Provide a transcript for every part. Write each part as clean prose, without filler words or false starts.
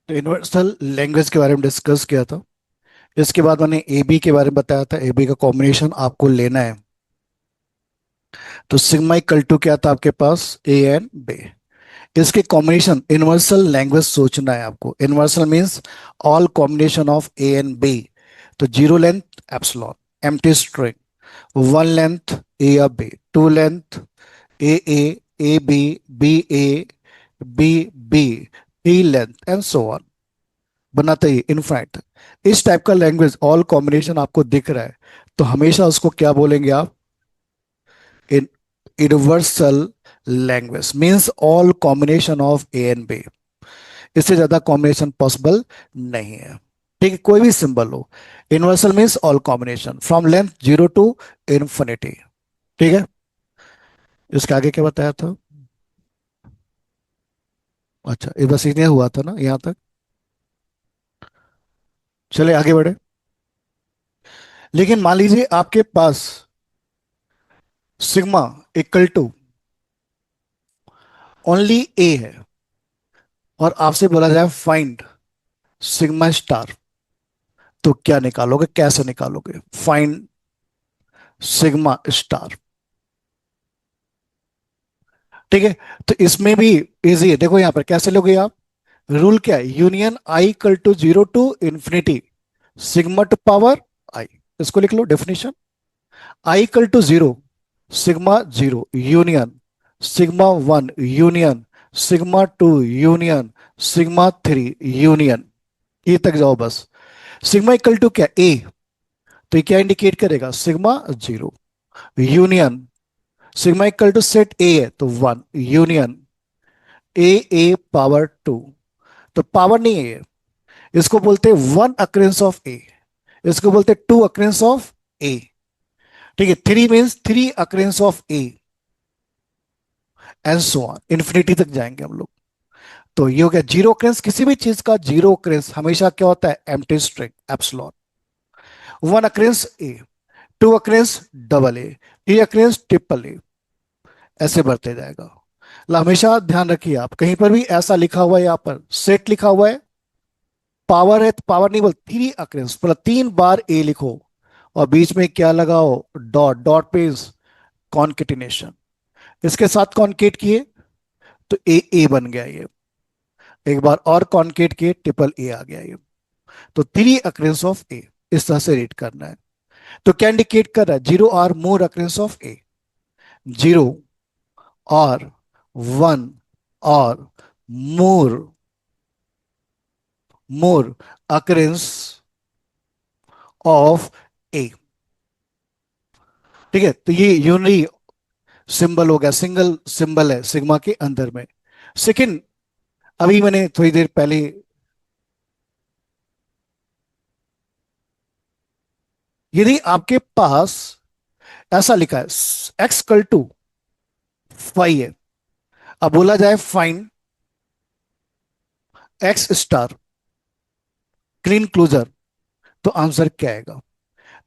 तो universal language के बारे में डिस्कस किया था। इसके बाद मैंने ए बी के बारे में बताया था। ए बी का कॉम्बिनेशन आपको लेना है। तो सिग्मा इक्वल टू क्या था आपके पास, ए एंड बी। इसके कॉम्बिनेशन यूनिवर्सल लैंग्वेज सोचना है आपको। Universal means all combination of A and B. तो zero length epsilon, empty string. One length A या B, two length A B A B B, three length and so on, बनाते ही infinite. इस type का language all combination आपको दिख रहा है, तो हमेशा उसको क्या बोलेंगे आप, इन universal language means all combination of A and B. इससे ज्यादा कॉम्बिनेशन पॉसिबल नहीं है। ठीक है, कोई भी सिंबल हो। Universal means all combination from length zero to infinity. ठीक है, इसके आगे क्या बताया था। अच्छा, ये बस इतना हुआ था ना यहाँ तक। चले आगे बढ़े। लेकिन मान लीजिए आपके पास सिग्मा इक्वल टू ओनली ए है, और आपसे बोला जाए फाइंड सिग्मा स्टार, तो क्या निकालोगे, कैसे निकालोगे फाइंड सिग्मा स्टार। ठीक है, तो इसमें भी इजी है। देखो यहां पर कैसे लोगे आप। रूल क्या है, union I equal to zero to infinity sigma to power I. इसको लिख लो definition. I equal to zero, sigma zero union sigma one union sigma two union sigma three union. ये तक जाओ बस। सिग्मा इक्वल टू क्या, ए। तो ये क्या इंडिकेट करेगा, sigma zero union. Sigma equal to set A है तो one union A power two. तो पावर नहीं है ये, इसको बोलते हैं वन अक्रेंस ऑफ ए, इसको बोलते हैं टू अक्रेंस ऑफ ए। ठीक है, three means three occurrence of A and so on, infinity तक जाएंगे हम लोग। तो ये हो गया जीरो अक्रेंस। किसी भी चीज का जीरो अक्रेंस हमेशा क्या होता है, empty string epsilon. One occurrence A, two occurrence double A, three occurrence triple A, ऐसे बढ़ते जाएगा। हमेशा ध्यान रखिए, आप कहीं पर भी ऐसा लिखा हुआ है, यहाँ पर सेट लिखा हुआ है, पावर है तो पावर नहीं बोल, थ्री अक्रेंस मतलब तीन बार ए लिखो, और बीच में क्या लगाओ, डॉट। डॉट पे कॉन्केटिनेशन, इसके साथ कॉन्केट किए तो ए बन गया ये। एक बार और कॉन्केट किए, ट्रिपल ए आ गया ये। तो थ्री अक्रेंस ऑफ ए, इस तरह से रीड करना है। तो क्या इंडिकेट कर रहा है, zero or more occurrence of A, zero और वन और मोर, मोर अक्रेंस ऑफ ए। ठीक है, तो ये यूनरी सिंबल हो गया, सिंगल सिंबल है सिग्मा के अंदर में। सेकंड, अभी मैंने थोड़ी देर पहले, यदि आपके पास ऐसा लिखा है एक्स कल टू फाइव है, अब बोला जाए fine X star Kleene closure, तो आंसर क्या आएगा।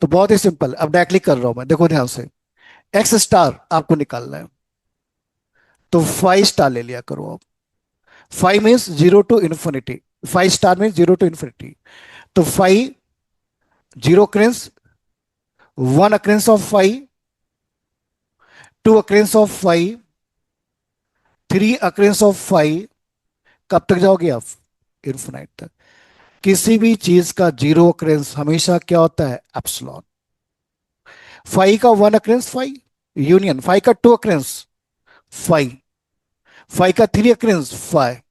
तो बहुत ही सिंपल, अब डायरेक्टली कर रहा हूं मैं, देखो ध्यान से। एक्स स्टार आपको निकालना है, तो फाइव स्टार ले लिया करो आप। Five means zero to infinity, five star means zero to infinity. तो five, zero occurrence, one occurrence of five, two occurrence of five, three occurrence of five. कब तक जाओगे आप, इन्फिनाइट तक। किसी भी चीज का जीरो अक्रेंस हमेशा क्या होता है, एप्सिलॉन। फाइव का one occurrence five union, five का टू अक्रेंस फाइव, फाइव का three occurrence five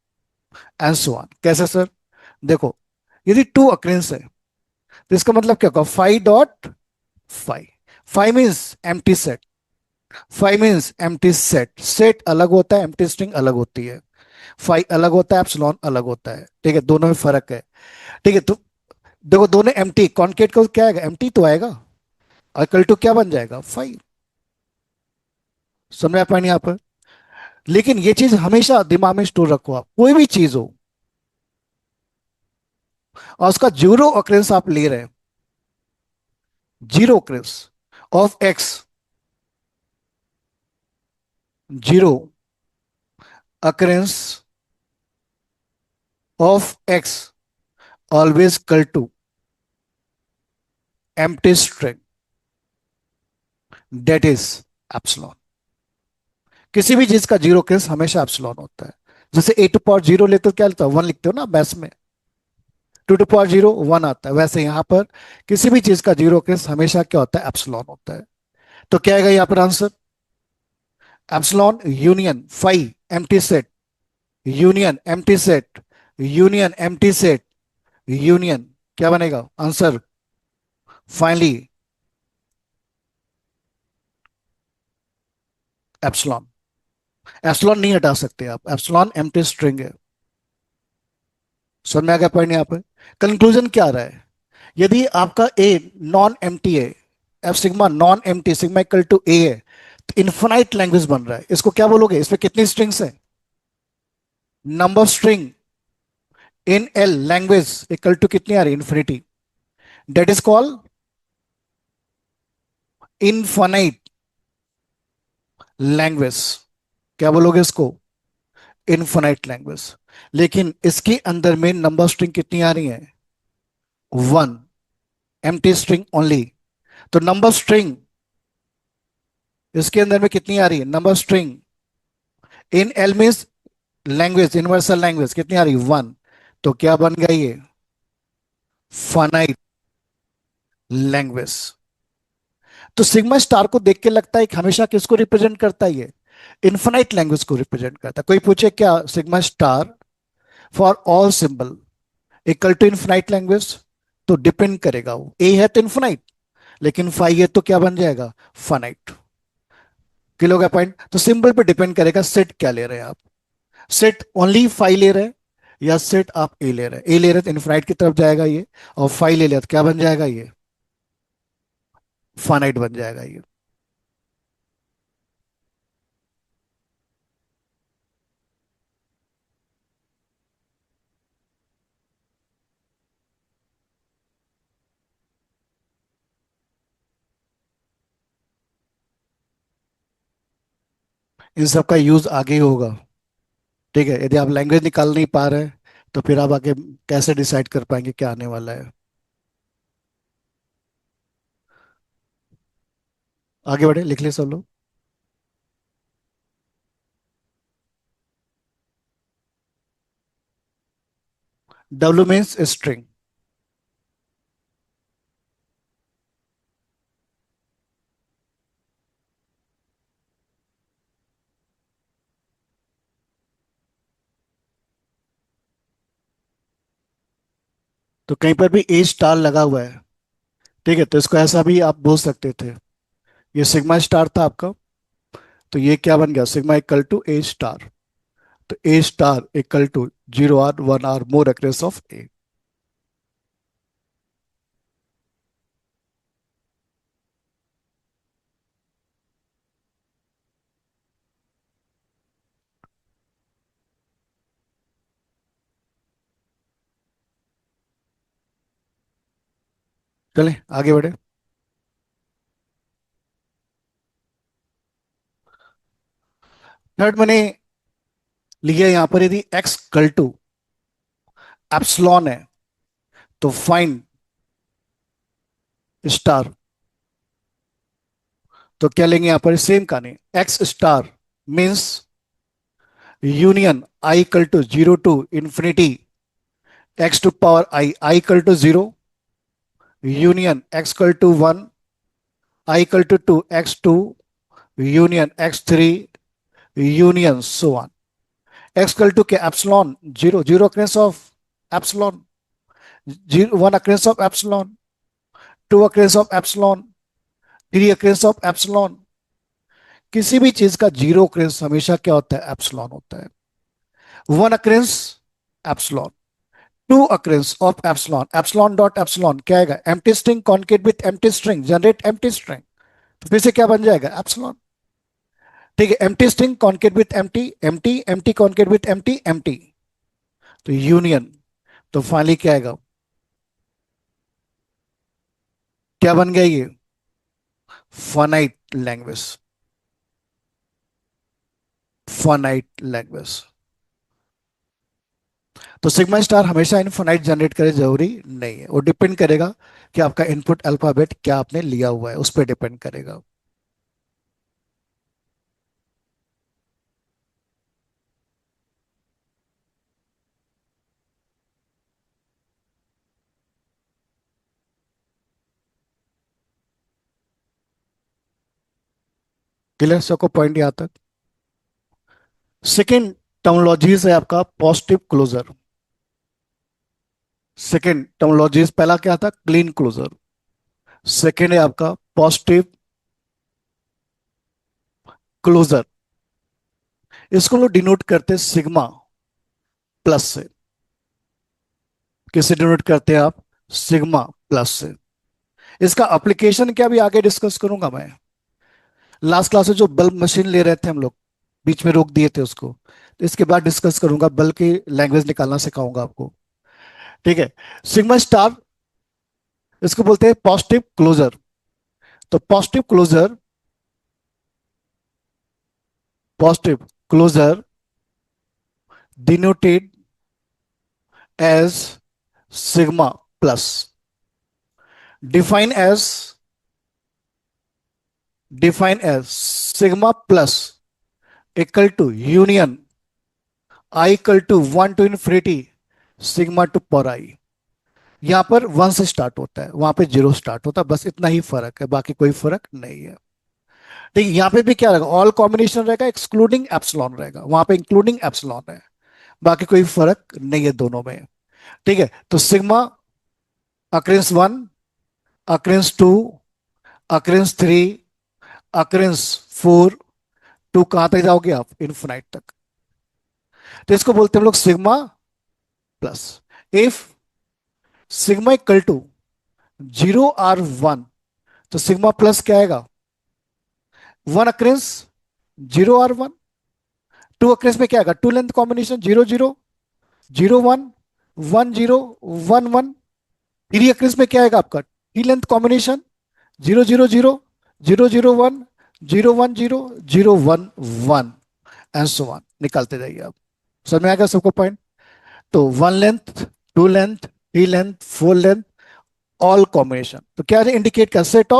and so on. कैसे सर, देखो, यदि टू अक्रेंस है तो इसका मतलब क्या होगा, five dot five. Five means empty set, five means empty set. Set अलग होता है, एम्प्टी स्ट्रिंग अलग होती है। फाइव अलग होता है, एप्सिलॉन अलग होता है। ठीक है, दोनों में फर्क है। ठीक है, तो देखो दोनों एम्प्टी, कॉन्केट का क्या आएगा, एम्प्टी तो आएगा, और इक्वल टू क्या बन जाएगा, फाइव। समझ आ पाएंगे यहाँ पर। लेकिन ये चीज हमेशा दिमाग में स्टोर रखो, आप कोई भी चीज हो और उसका जीरो ऑकरेंस आप ले रहे हैं, zero occurrence of X, zero occurrence of X always equal to empty string that is epsilon. किसी भी चीज का जीरो केस हमेशा एप्सिलॉन होता है। जैसे ए टू पावर जीरो लेते हो क्या लेते हो, वन लिखते हो ना मैथ्स में, two to power zero one आता है। वैसे यहां पर किसी भी चीज का जीरो केस हमेशा क्या होता है, एप्सिलॉन होता है। तो क्या आएगा यहां पर answer, epsilon union five empty set, union empty set, union empty set, union, क्या बनेगा आंसर फाइनली एप्सिलॉन। एप्सिलॉन नहीं हटा सकते आप, एप्सिलॉन एम्प्टी स्ट्रिंग है। समझ में आ गया पॉइंट यहाँ पे। कंक्लूजन क्या आ रहा है, यदि आपका ए नॉन एम्प्टी है, if sigma non empty, sigma equal to A है, तो इन्फिनाइट लैंग्वेज बन रहा है। इसको क्या बोलोगे, इसमें कितनी स्ट्रिंग्स है, number string in L language equal to कितनी आ रही, infinity, that is called infinite language. क्या बोलोगे इसको, इनफाइनाइट लैंग्वेज। लेकिन इसके अंदर में नंबर स्ट्रिंग कितनी आ रही है, वन, एम्प्टी स्ट्रिंग ओनली। तो नंबर स्ट्रिंग इसके अंदर में कितनी आ रही है, number string in L means language, universal language कितनी आ रही है, वन। तो क्या बन गया ये, फाइनाइट लैंग्वेज। तो सिग्मा स्टार को देख के लगता है कि हमेशा किसको रिप्रेजेंट करता है ये, इन्फिनाइट लैंग्वेज को रिप्रेजेंट करता है। कोई पूछे क्या sigma star for all symbol equal to infinite language, तो डिपेंड करेगा, वो ए है तो इन्फिनाइट, लेकिन फाइव है तो क्या बन जाएगा, फाइनाइट। किलो का पॉइंट, तो सिंबल पे डिपेंड करेगा सेट क्या ले रहे हैं आप, सेट ओनली फाइव ले रहे हैं या सेट आप ए ले रहे हैं। ए ले रहे हैं तो इन्फिनाइट की तरफ जाएगा ये, और फाइव ले लिया तो क्या बन जाएगा ये, फाइनाइट बन जाएगा ये। इन सब का यूज आगे ही होगा। ठीक है, यदि आप लैंग्वेज निकाल नहीं पा रहे तो फिर आप आगे कैसे डिसाइड कर पाएंगे क्या आने वाला है। आगे बढ़े, लिख ले सब लोग। W means string. तो कहीं पर भी ए स्टार लगा हुआ है, ठीक है, तो इसको ऐसा भी आप बोल सकते थे, ये सिग्मा स्टार था आपका, तो ये क्या बन गया, sigma equal to A star. तो A star equal to zero or one or more occurrence of A. चले आगे बढ़े। थर्ड मैंने लिया यहां पर, यदि एक्स इक्वल टू एप्सिलॉन है तो फाइंड स्टार। तो क्या लेंगे यहां पर, सेम कहानी, X star means union I equal to zero to infinity X to power I equal to zero, union X equal to one, I equal to two X two, union X three, union so on. X equal to के epsilon zero, zero occurrence of epsilon, zero one occurrence of epsilon, two occurrence of epsilon, three occurrence of epsilon. किसी भी चीज का zero occurrences हमेशा क्या होता है, epsilon होता है। One occurrence epsilon, two occurrence of epsilon, epsilon dot epsilon क्या आएगा, empty string concat with empty string generate empty string, तो फिर से क्या बन जाएगा, एप्सिलॉन। ठीक है, empty string concat with empty, empty empty concat with empty, empty, तो यूनियन। तो फाइनली क्या आएगा, क्या बन गया ये, फाइनाइट लैंग्वेज, फाइनाइट लैंग्वेज। तो सिग्मा स्टार हमेशा इनफाइनाइट जनरेट करे जरूरी नहीं है, वो डिपेंड करेगा कि आपका इनपुट अल्फाबेट क्या आपने लिया हुआ है, उस पर डिपेंड करेगा। क्लियर सबको पॉइंट यहाँ तक? सेकेंड टर्मोलॉजीज है आपका पॉजिटिव क्लोजर। सेकेंड टर्मोलॉजीज, पहला क्या था? Clean closure. सेकेंड है आपका पॉजिटिव क्लोजर। इसको लोग डिनोट करते हैं सिग्मा प्लस से। किससे डिनोट करते हैं आप? सिग्मा प्लस से। इसका एप्लीकेशन क्या भी आगे डिस्कस करूंगा मैं। लास्ट क्लास में जो बल्ब मशीन ले रहे थे हम लोग, बीच में रोक दिए थे उसको, तो इसके बाद डिस्कस करूंगा, बल्ब की लैंग्वेज निकालना सिखाऊंगा आपको। ठीक है। सिग्मा स्टार, इसको बोलते हैं पॉजिटिव क्लोजर। तो positive closure denoted as sigma plus, define as sigma plus equal to union I equal to 1 to infinity sigma to पर आई। यहां पर 1 से स्टार्ट होता है, वहां पे 0 स्टार्ट होता है, बस इतना ही फर्क है, बाकी कोई फर्क नहीं है। ठीक है, यहाँ पे भी क्या रहेगा? ऑल कॉम्बिनेशन रहेगा, एक्सक्लूडिंग एप्सिलॉन रहेगा, वहां पे इंक्लूडिंग एप्सिलॉन है। बाकी कोई फर्क नहीं है दोनों में। ठीक है, तो sigma occurrence 1, occurrence 2, occurrence 3, occurrence 4, 2 कहां तक जाओगे आप? इन्फिनाइट तक। तो इसको बोलते हैं हम लोग sigma plus. If sigma equal to 0 or 1, तो सिग्मा प्लस क्या आएगा? 1 occurrence 0 or 1। 2 occurrence में क्या आएगा? To length combination 0 0, 0 1, 1 0 1 1। 3 occurrence में क्या आएगा आपका? Three length combination 0 0 0, 0 0 1, 0 1 0, 0 1 1 and so on, निकालते जाइए आप। समझ में आएगा सबको पॉइंट? तो 1 length, 2 length, 3 length, 4 length, all combination. तो क्या इंडिकेट कर? Set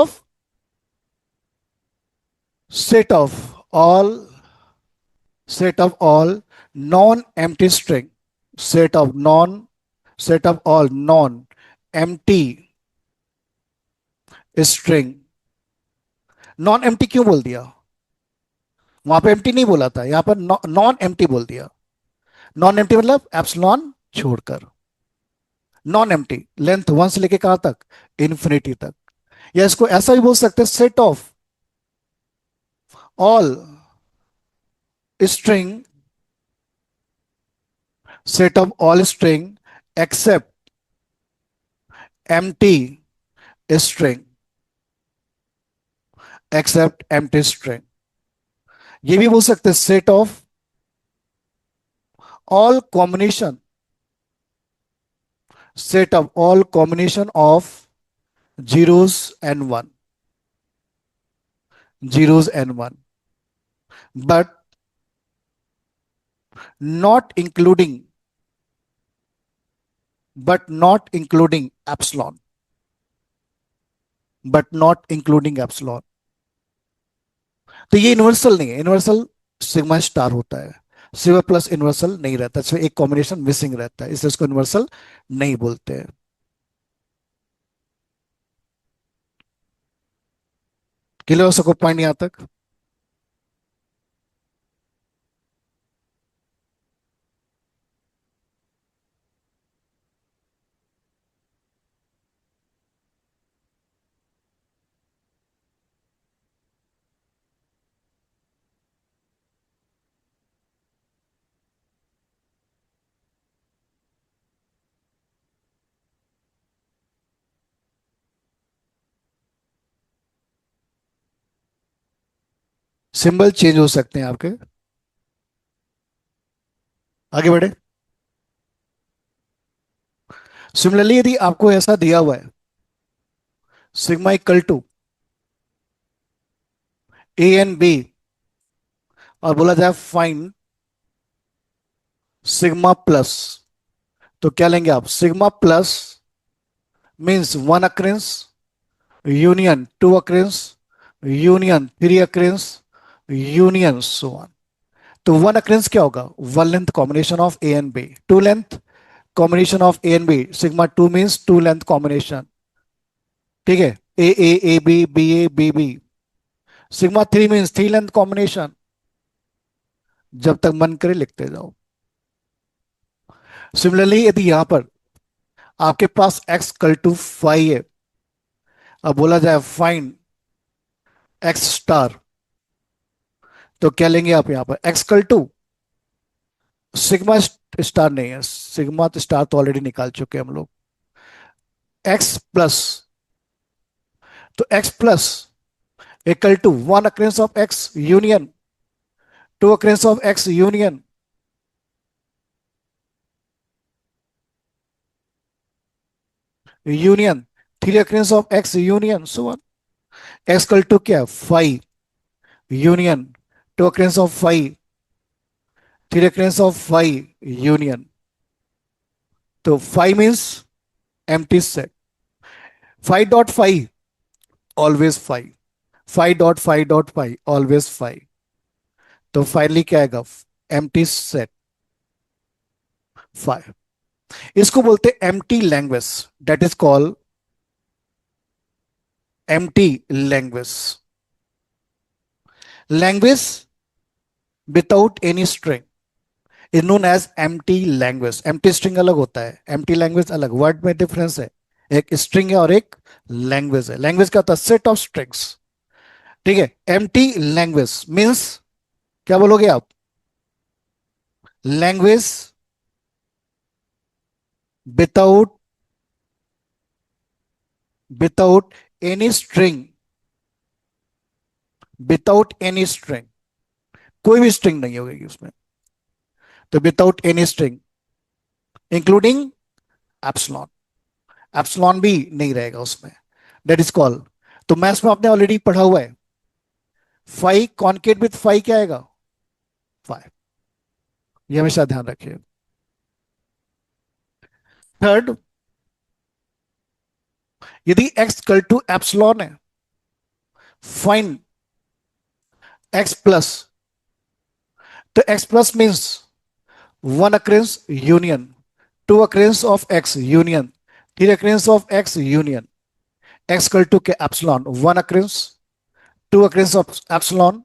of all non-empty string, set of non set of all non-empty string। Non empty क्यों बोल दिया? वहां पे एम्प्टी नहीं बोला था, यहां पर नॉन एम्प्टी बोल दिया। नॉन एम्प्टी मतलब एप्सिलॉन छोड़कर। नॉन एम्प्टी लेंथ 1 से लेके कहां तक? इन्फिनिटी तक। या इसको ऐसा भी बोल सकते हैं, all string set of all string except empty string, except empty string. ये भी बोल सकते हैं set of all combination of zeros and 1, but not including epsilon, तो ये यूनिवर्सल नहीं है। यूनिवर्सल सिग्मा स्टार होता है, सिग्मा प्लस यूनिवर्सल नहीं रहता, इसमें एक कॉम्बिनेशन मिसिंग रहता है, इसलिए इसको यूनिवर्सल नहीं बोलते हैं। क्लियर हो सको पॉइंट यहां तक? सिंबल चेंज हो सकते हैं आपके। आगे बढ़े। सिमिलरली यदि आपको ऐसा दिया हुआ है, sigma equal to A and B, और बोला जाए फाइंड सिग्मा प्लस तो क्या लेंगे आप, sigma plus means one occurrence, union two occurrence, union three occurrence, union so on. तो वन अक्रेंस क्या होगा, one length combination of A and B, two length combination of A and B, sigma two means two length combination, ठीक है, A B A B. Sigma three means three length combination, जब तक मन करे लिखते जाओ। सिमिलरली यदि यहां पर आपके पास एक्स कल टू फाइव है, अब बोला जाए फाइंड एक्स स्टार, तो क्या लेंगे आप यहां पर, x equal to sigma star नहीं है, सिग्मा तो स्टार तो ऑलरेडी निकाल चुके हैं हम लोग, एक्स प्लस, तो X plus equal to one occurrence of X union two occurrence of X union union three occurrence of X union so on. X equal to क्या, five union two occurrence of five, three occurrence of five union, तो five means empty set, five dot five always five, five dot five dot five always five, तो finally क्या आएगा, empty set five. इसको बोलते हैं empty language, that is called empty language, language without any string is known as empty language. Empty string अलग होता है, empty language अलग, वर्ड में डिफरेंस है, एक स्ट्रिंग है और एक लैंग्वेज है। लैंग्वेज का होता है सेट ऑफ स्ट्रिंग्स, ठीक है। एम्प्टी लैंग्वेज मीन्स क्या बोलोगे आप, language without without any string, without any string, कोई भी स्ट्रिंग नहीं होगी उसमें, तो without any string including epsilon, epsilon भी नहीं रहेगा उसमें, दैट इज कॉल्ड। तो मैथ्स में आपने ऑलरेडी पढ़ा हुआ है, फाइव कॉन्केट विथ फाइव क्या आएगा, फाइव, ये हमेशा ध्यान रखिए। थर्ड, यदि x इक्वल टू एप्सिलॉन है, फाइंड x प्लस, तो x plus means one occurrence union two occurrence of x union three occurrence of x union, x equal to के epsilon, one occurrence two occurrence of epsilon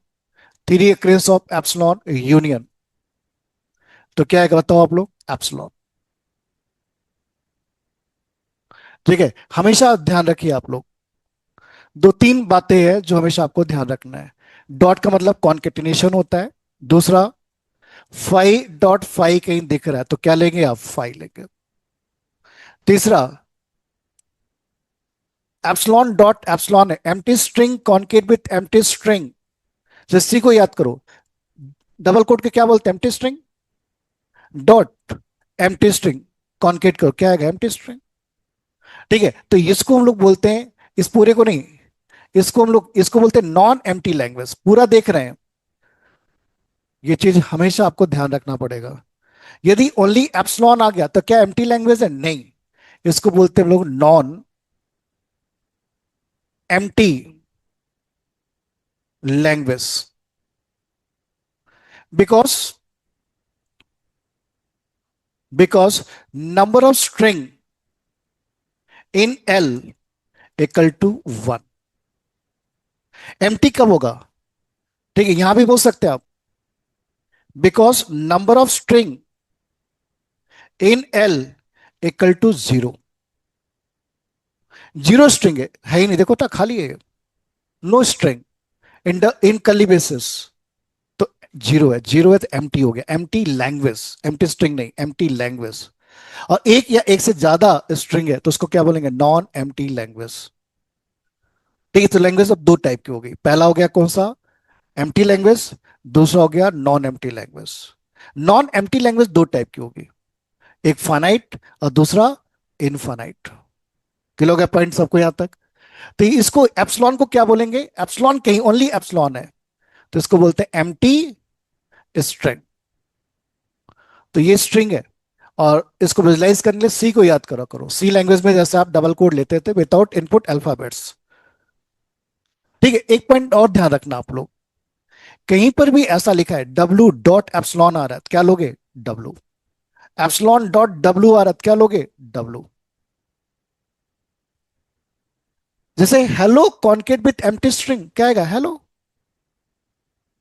three occurrence of epsilon union, तो क्या है बताओ आप लोग, epsilon, ठीक है। हमेशा ध्यान रखिए आप लोग, दो तीन बातें हैं जो हमेशा आपको ध्यान रखना है। डॉट का मतलब कॉन्केटिनेशन होता है, दूसरा फाइव डॉट फाइव कहीं दिख रहा है तो क्या लेंगे आप, फाइव लेंगे, तीसरा एप्सिलॉन डॉट एप्सिलॉन है, empty string concat with empty string, जैसे को याद करो, डबल कोट के क्या बोलते हैं, empty string dot empty string concat करो, क्या आएगा, एम्प्टी स्ट्रिंग, ठीक है। तो इसको हम लोग बोलते हैं, इस पूरे को नहीं, इसको हम लोग इसको बोलते हैं नॉन एम्प्टी लैंग्वेज, पूरा देख रहे हैं, ये चीज हमेशा आपको ध्यान रखना पड़ेगा। यदि ओनली एप्सिलॉन आ गया तो क्या एम्प्टी लैंग्वेज है, नहीं, इसको बोलते हैं हम लोग non empty language, because because number of string in L equal to one. Empty कब होगा, ठीक है, यहां भी बोल सकते हैं आप, because number of string in L equal to zero, zero string है ही नहीं, देखो तो खाली है, no string in the in curly braces, तो जीरो है, जीरो है तो एम्प्टी हो गया, एम्प्टी लैंग्वेज, एम्प्टी स्ट्रिंग नहीं, एम्प्टी लैंग्वेज। और एक या एक से ज्यादा स्ट्रिंग है तो उसको क्या बोलेंगे, नॉन एम्प्टी लैंग्वेज, ठीक है। तो लैंग्वेज अब दो टाइप की हो गई, पहला हो गया कौन सा, एम्प्टी लैंग्वेज, दूसरा हो गया non empty language. Non empty language दो टाइप की होगी, एक फाइनाइट और दूसरा इनफाइनाइट, क्लियर हो गया पॉइंट सबको यहां तक। तो इसको एप्सिलॉन को क्या बोलेंगे, एप्सिलॉन कहीं ओनली एप्सिलॉन है तो इसको बोलते हैं एम्प्टी स्ट्रिंग, तो ये स्ट्रिंग है, और इसको विजुलाइज करने के लिए सी को याद करा करो। सी लैंग्वेज में जैसे आप डबल कोड लेते थे विदाउट इनपुट अल्फाबेट्स। ठीक है, एक पॉइंट और ध्यान रखना आप लोग, कहीं पर भी ऐसा लिखा है डब्लू डॉट एप्सलॉन आ रहा है, क्या लोगे? डब्लू। एप्सलॉन डॉट डब्लू आ रहा है, क्या लोगे? डब्लू। जैसे hello concat with empty string, क्या आएगा? हेलो।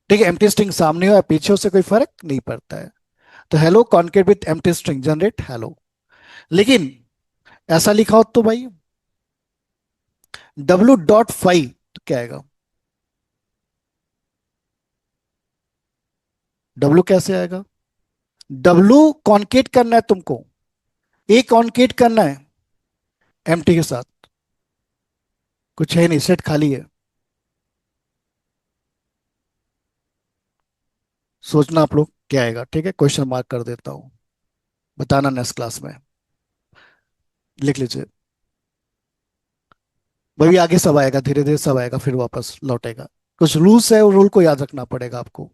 ठीक है, एम्प्टी स्ट्रिंग सामने हो या पीछे हो से कोई फर्क नहीं पड़ता है। तो hello concat with empty string generate hello. लेकिन ऐसा लिखा हो तो भाई डब्लू डॉट फाइव, तो क्या आएगा? डब्लू कैसे आएगा? डब्लू कॉन्केट करना है तुमको, ए कॉन्केट करना है एम्प्टी के साथ, कुछ है नहीं, सेट खाली है। सोचना आप लोग क्या आएगा। ठीक है, क्वेश्चन मार्क कर देता हूं, बताना नेक्स्ट क्लास में। लिख लीजिए। वही आगे सब आएगा, धीरे धीरे सब आएगा, फिर वापस लौटेगा। कुछ रूल्स है, वो रूल को याद रखना पड़ेगा आपको।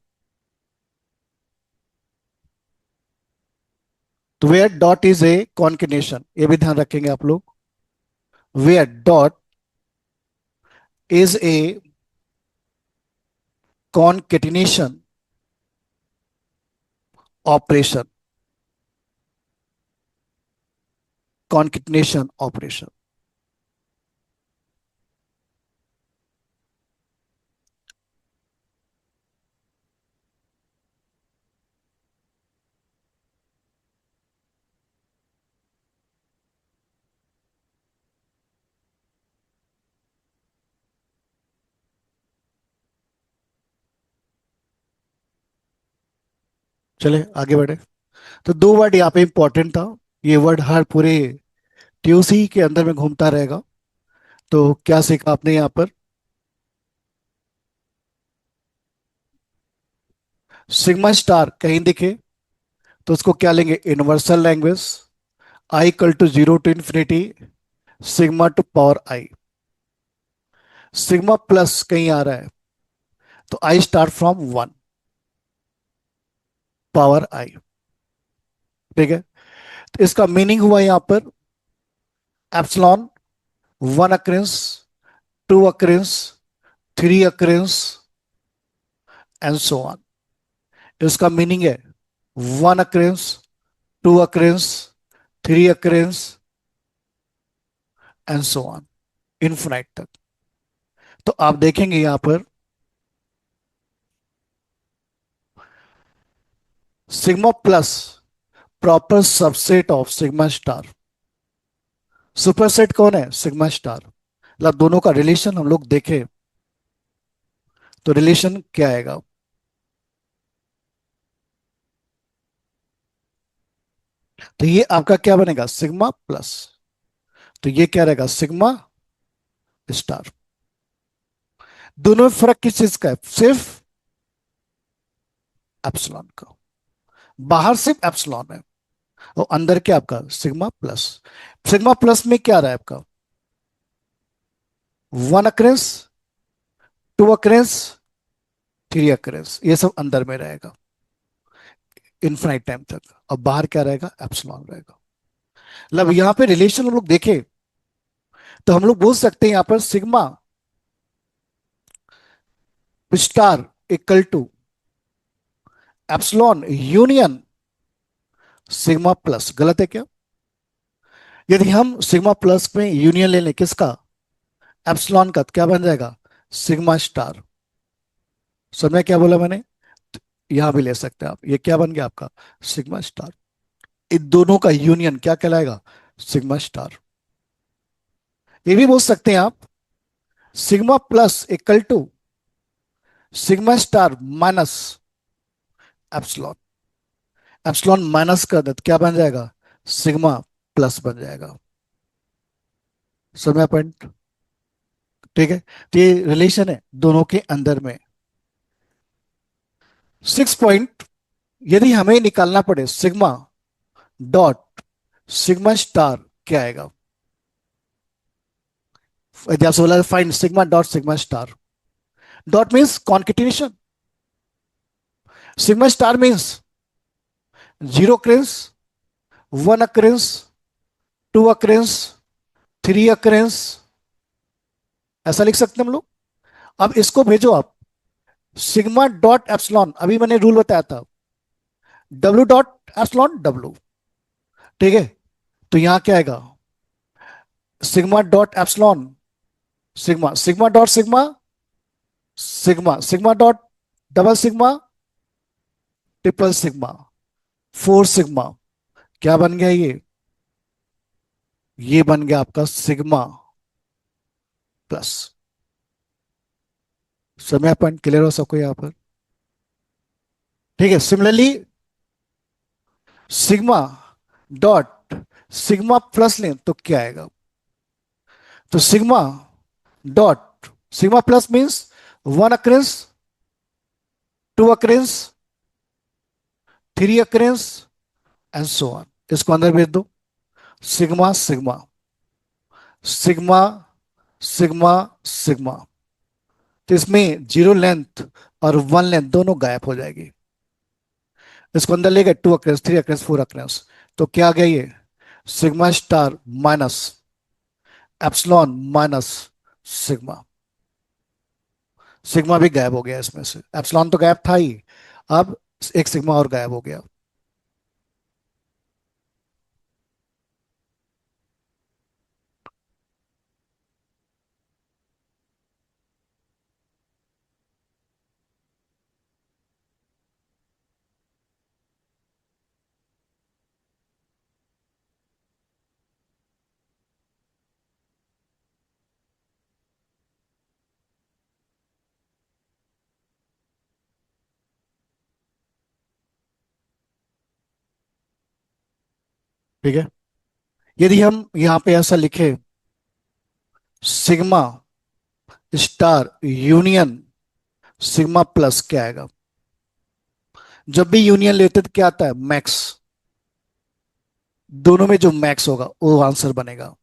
तो where dot is a concatenation, ये भी ध्यान रखेंगे आप लोग। Where dot is a concatenation operation, concatenation operation. चले आगे बढ़े। तो दो वर्ड यहाँ पे इंपॉर्टेंट था, ये वर्ड हर पूरे ट्यूसी के अंदर में घूमता रहेगा। तो क्या सीखा आपने यहाँ पर? सिग्मा स्टार कहीं दिखे तो उसको क्या लेंगे? Universal language. I equal to zero to infinity sigma to power I. Sigma plus कहीं आ रहा है तो I start from one power I. ठीक है, तो इसका मीनिंग हुआ यहां पर epsilon one occurrence, two occurrence, three occurrence and so on. इसका मीनिंग है one occurrence, two occurrence, three occurrence and so on, infinite तक। तो आप देखेंगे यहां पर sigma plus proper subset of sigma star. Superset कौन है? Sigma star. मतलब दोनों का रिलेशन हम लोग देखें तो रिलेशन क्या आएगा? तो ये आपका क्या बनेगा? Sigma plus. तो ये क्या रहेगा? Sigma star. दोनों में फर्क किस चीज का है? सिर्फ एप्सिलॉन का। बाहर सिर्फ एप्सिलॉन है और अंदर क्या आपका? Sigma plus. सिग्मा प्लस में क्या रहा है आपका? One occurrence, two occurrence, three occurrence, ये सब अंदर में रहेगा इनफाइनाइट टाइम तक। और बाहर क्या रहेगा? एप्सिलॉन रहेगा। मतलब यहां पे रिलेशन हम लोग देखें तो हम लोग बोल सकते हैं यहां पर sigma star equal to epsilon union sigma plus. गलत है क्या? यदि हम सिग्मा प्लस में यूनियन ले लें किसका? एप्सिलॉन का, तो क्या बन जाएगा? Sigma star. समझ क्या बोला मैंने? यहां भी ले सकते हैं आप, ये क्या बन गया आपका? Sigma star. इन दोनों का यूनियन क्या कहलाएगा? Sigma star. ये भी बोल सकते हैं आप sigma plus equal to sigma star minus epsilon. Epsilon minus कर दे तो क्या बन जाएगा? सिग्मा प्लस बन जाएगा। समझ पॉइंट? ठीक है, तो ये रिलेशन है दोनों के अंदर में। सिक्स पॉइंट, यदि हमें निकालना पड़े सिग्मा डॉट सिग्मा स्टार, क्या आएगा? जैसे बोला find sigma dot sigma star. Dot means concatenation, sigma star means zero occurrence, one occurrence, two occurrence, three occurrence, ऐसा लिख सकते हैं हम लोग। अब इसको भेजो आप, सिग्मा डॉट एप्सिलॉन, अभी मैंने रूल बताया था, डब्ल्यू डॉट एप्सिलॉन डब्ल्यू, ठीक है। तो यहां क्या आएगा, sigma dot epsilon, sigma sigma dot sigma, sigma sigma dot double sigma, triple sigma, four sigma, क्या बन गया ये बन गया आपका सिग्मा प्लस। समय पॉइंट क्लियर हो सबको यहाँ पर, ठीक है। Similarly sigma dot sigma plus लें तो क्या आएगा, तो sigma dot sigma plus means one occurrence, two occurrence, three occurrence and so on, इसको अंदर भेज दो, sigma sigma, sigma sigma sigma. तो इसमें जीरो लेंथ और वन लेंथ दोनों गायब हो जाएगी, इसको अंदर ले गए, two occurrence, three occurrence, four occurrence, तो क्या आ गया ये, sigma star minus epsilon minus sigma. Sigma भी गायब हो गया इसमें से, एप्सिलॉन तो गायब था ही, अब एक सिग्मा और गायब हो गया। ठीक है, यदि हम यहां पे ऐसा लिखे, sigma star union sigma plus, क्या आएगा, जब भी यूनियन लेते तो क्या आता है, मैक्स, दोनों में जो मैक्स होगा वो आंसर बनेगा।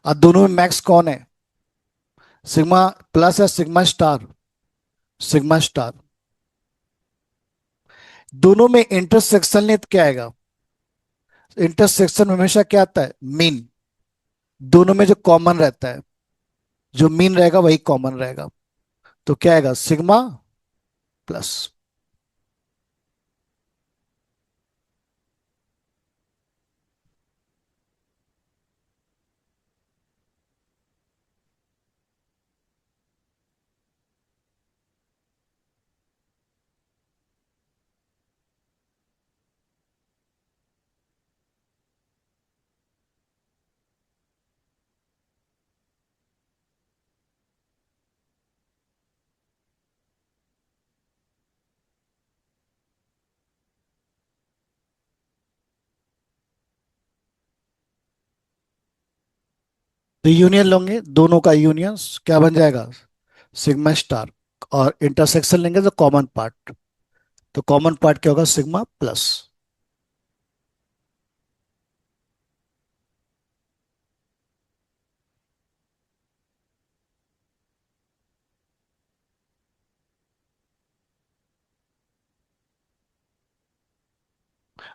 और दोनों में मैक्स कौन है, सिग्मा प्लस या सिग्मा स्टार, सिग्मा स्टार। दोनों में इंटरसेक्शन लेते क्या आएगा, इंटरसेक्शन में हमेशा क्या आता है, मीन, दोनों में जो कॉमन रहता है, जो मीन रहेगा वही कॉमन रहेगा, तो क्या आएगा, सिग्मा प्लस। तो यूनियन लेंगे दोनों का यूनियन, क्या बन जाएगा, सिग्मा स्टार, और इंटरसेक्शन लेंगे तो कॉमन पार्ट, तो कॉमन पार्ट क्या होगा, सिग्मा प्लस।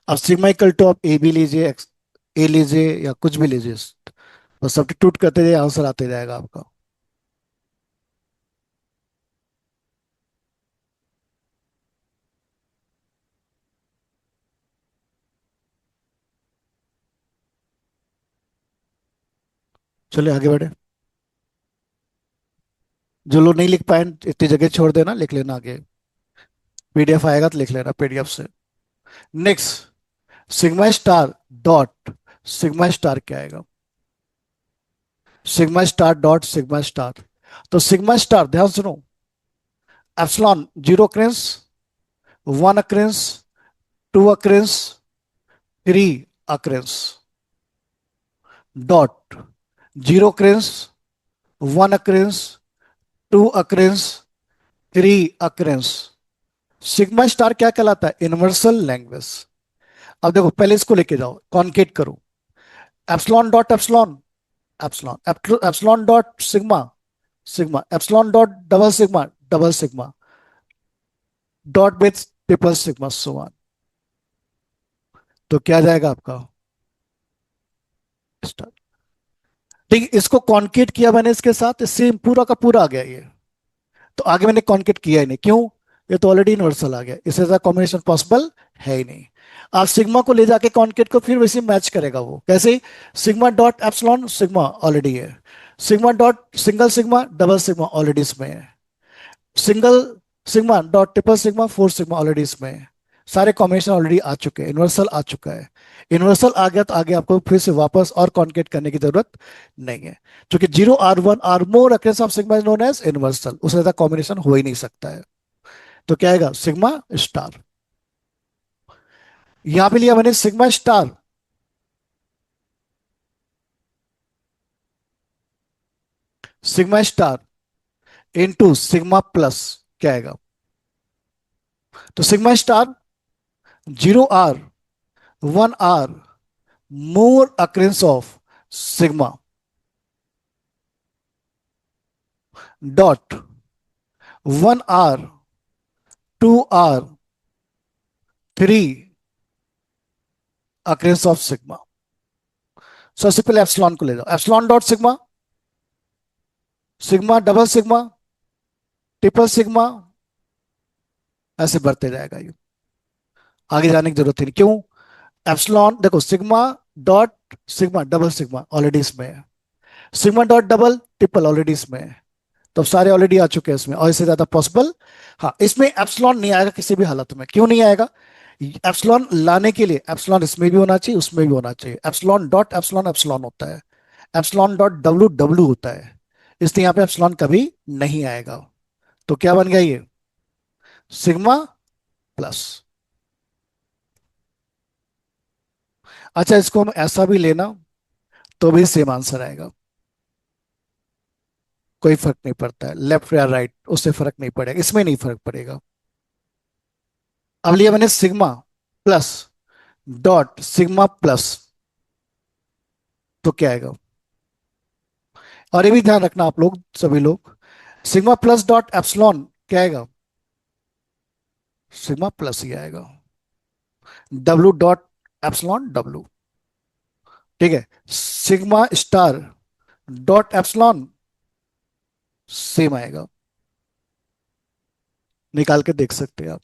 अब सिग्मा इक्वल टू आप ए भी लीजिए, ए लीजिए या कुछ भी लीजिए, बस सब्स्टिट्यूट करते जाइए, आंसर आते जाएगा आपका। चलिए आगे बढ़े, जो लोग नहीं लिख पाए इतनी जगह छोड़ देना, लिख लेना आगे, पीडीएफ आएगा तो लिख लेना पीडीएफ से। Next, sigma star dot sigma star क्या आएगा, sigma star dot sigma star. तो सिग्मा स्टार ध्यान सुनो, epsilon zero occurrence, one occurrence, two occurrence, three occurrence, dot zero occurrence, one occurrence, two occurrence, three occurrence. Sigma star क्या कहलाता है, universal language. अब देखो पहले इसको लेके जाओ, कॉन्केट करो, epsilon dot epsilon, epsilon epsilon dot sigma, sigma epsilon dot double sigma, double sigma, dot with triple sigma, so on. तो क्या जाएगा आपका स्टार। ठीक है, इसको कॉन्केट किया मैंने इसके साथ, सेम पूरा का पूरा आ गया ये। तो आगे मैंने कॉन्केट किया ही नहीं, क्यों? ये तो ऑलरेडी यूनिवर्सल आ गया, इससे ज्यादा कॉम्बिनेशन पॉसिबल है ही नहीं। आप सिग्मा को ले जाके कॉन्केट को फिर वैसे मैच करेगा वो कैसे? Sigma dot epsilon sigma already है, sigma dot single sigma double sigma already इसमें है, single sigma dot triple sigma four sigma already इसमें है। सारे कॉम्बिनेशन ऑलरेडी आ चुके हैं, यूनिवर्सल आ चुका है। यूनिवर्सल आ गया तो आगे आपको फिर से वापस और कॉन्केट करने की जरूरत नहीं है, क्योंकि zero or one or more occurrence of sigma is known as universal, उससे ज्यादा कॉम्बिनेशन हो ही नहीं सकता है। तो क्या आएगा? Sigma star. यहां पे लिया मैंने sigma star, sigma star into sigma plus, क्या आएगा? तो sigma star zero or one or more occurrence of sigma dot one or two or three occurrence of sigma. सबसे पहले एप्सिलॉन को ले जाओ, epsilon dot sigma, sigma double sigma triple sigma, ऐसे बढ़ते जाएगा ये, आगे जाने की जरूरत ही नहीं। क्यों? एप्सिलॉन देखो, sigma dot sigma double sigma already इसमें है, sigma dot double triple already इसमें है, तो सारे ऑलरेडी आ चुके हैं इसमें, और इससे ज्यादा पॉसिबल। हाँ, इसमें एप्सिलॉन नहीं आएगा किसी भी हालत में, क्यों नहीं आएगा? एप्सिलॉन लाने के लिए एप्सिलॉन इसमें भी होना चाहिए उसमें भी होना चाहिए, एप्सिलॉन डॉट एप्सिलॉन एप्सिलॉन होता है, एप्सिलॉन डॉट डब्ल्यू डब्ल्यू होता है, इसलिए यहाँ पे एप्सिलॉन कभी नहीं आएगा। तो क्या बन गया ये? Sigma plus. अच्छा, इसको हम ऐसा भी लेना तो भी सेम आंसर आएगा, कोई फर्क नहीं पड़ता है लेफ्ट या राइट, उससे फर्क नहीं पड़ेगा, इसमें नहीं फर्क पड़ेगा। अब लिया मैंने sigma plus dot sigma plus, तो क्या आएगा? और ये भी ध्यान रखना आप लोग सभी लोग, सिग्मा प्लस डॉट एप्सिलॉन क्या आएगा? सिग्मा प्लस ही आएगा, डब्लू डॉट एप्सिलॉन डब्लू। ठीक है, sigma star dot epsilon same आएगा, निकाल के देख सकते हैं आप।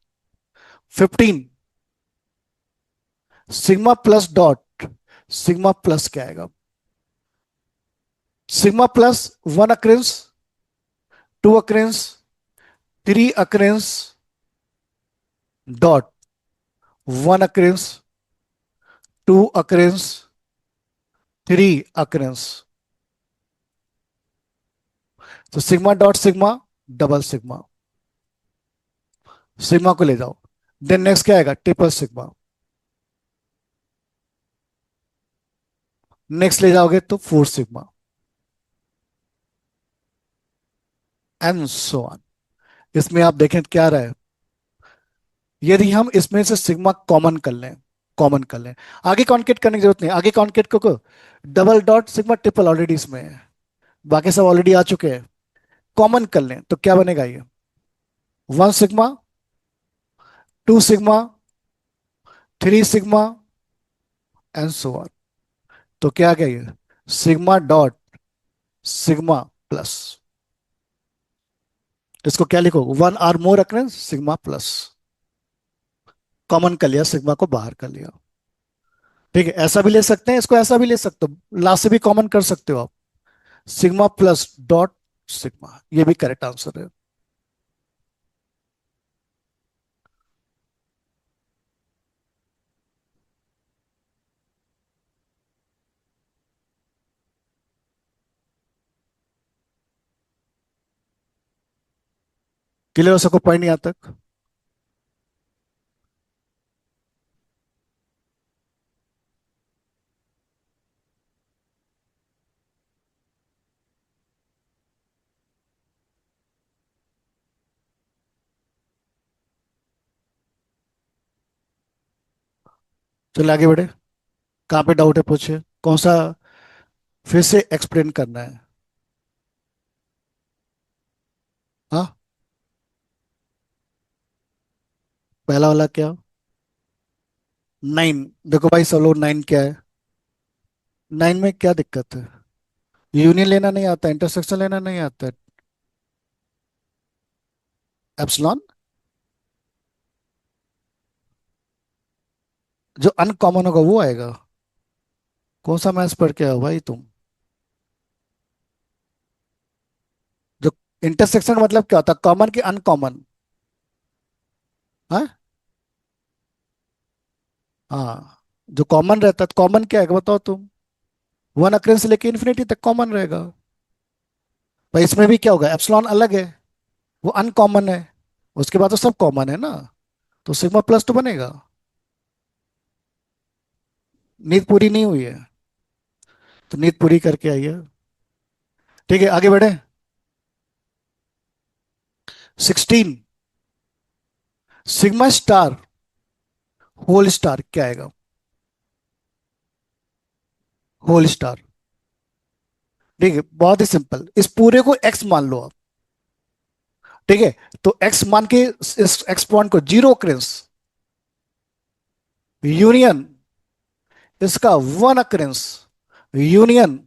15 sigma plus dot sigma plus क्या आएगा? Sigma plus one occurrence two occurrence three occurrence dot one occurrence two occurrence three occurrence. तो sigma dot sigma double sigma, sigma को ले जाओ, देन नेक्स्ट क्या आएगा? ट्रिपल सिग्मा, नेक्स्ट ले जाओगे तो four sigma, and so on. इसमें आप देखें क्या रहा है, यदि हम इसमें से सिग्मा कॉमन कर लें, कॉमन कर लें, आगे कॉन्केट करने की जरूरत नहीं, आगे कॉन्केट को double dot sigma triple already इसमें है, बाकी सब ऑलरेडी आ चुके हैं, कॉमन कर लें तो क्या बनेगा ये? One sigma two sigma three sigma and so on. तो क्या आ गया ये? Sigma dot sigma plus. इसको क्या लिखो? One or more occurrence sigma plus, common कर लिया, सिग्मा को बाहर कर लिया। ठीक है, ऐसा भी ले सकते हैं, इसको ऐसा भी ले सकते हो, लास्ट से भी कॉमन कर सकते हो आप, सिग्मा प्लस डॉट सिग्मा, ये भी करेक्ट आंसर है। क्लियर हो सको पॉइंट यहां तक? चलिए आगे बढ़े, कहाँ पे डाउट है पूछे, कौन सा फिर से एक्सप्लेन करना है? हाँ, पहला वाला क्या? नाइन। देखो भाई सब लोग, नाइन क्या है? नाइन में क्या दिक्कत है? यूनियन लेना नहीं आता, इंटरसेक्शन लेना नहीं आता। एप्सिलॉन। जो अनकॉमन होगा वो आएगा। कौन सा मैथ्स पढ़ के आओ भाई तुम? जो इंटरसेक्शन मतलब क्या होता है, कॉमन की अनकॉमन? हाँ। हाँ। जो कॉमन रहता है, कॉमन क्या है बताओ तुम? वन अक्रेंस से लेके इन्फिनिटी तक कॉमन रहेगा। भाई इसमें भी क्या होगा, एप्सिलॉन अलग है, वो अनकॉमन है। उसके बाद तो सब कॉमन है ना, तो सिग्मा प्लस तो बनेगा। नींद पूरी नहीं हुई है, तो नींद पूरी करके आइए। ठीक है, आगे बढ़े। 16। सिग्मा स्टार होल स्टार क्या आएगा? Whole star. ठीक है, बहुत ही सिंपल, इस पूरे को एक्स मान लो आप। ठीक है, तो एक्स मान के इस एक्स पॉइंट को जीरो occurrence, यूनियन इसका वन occurrence, यूनियन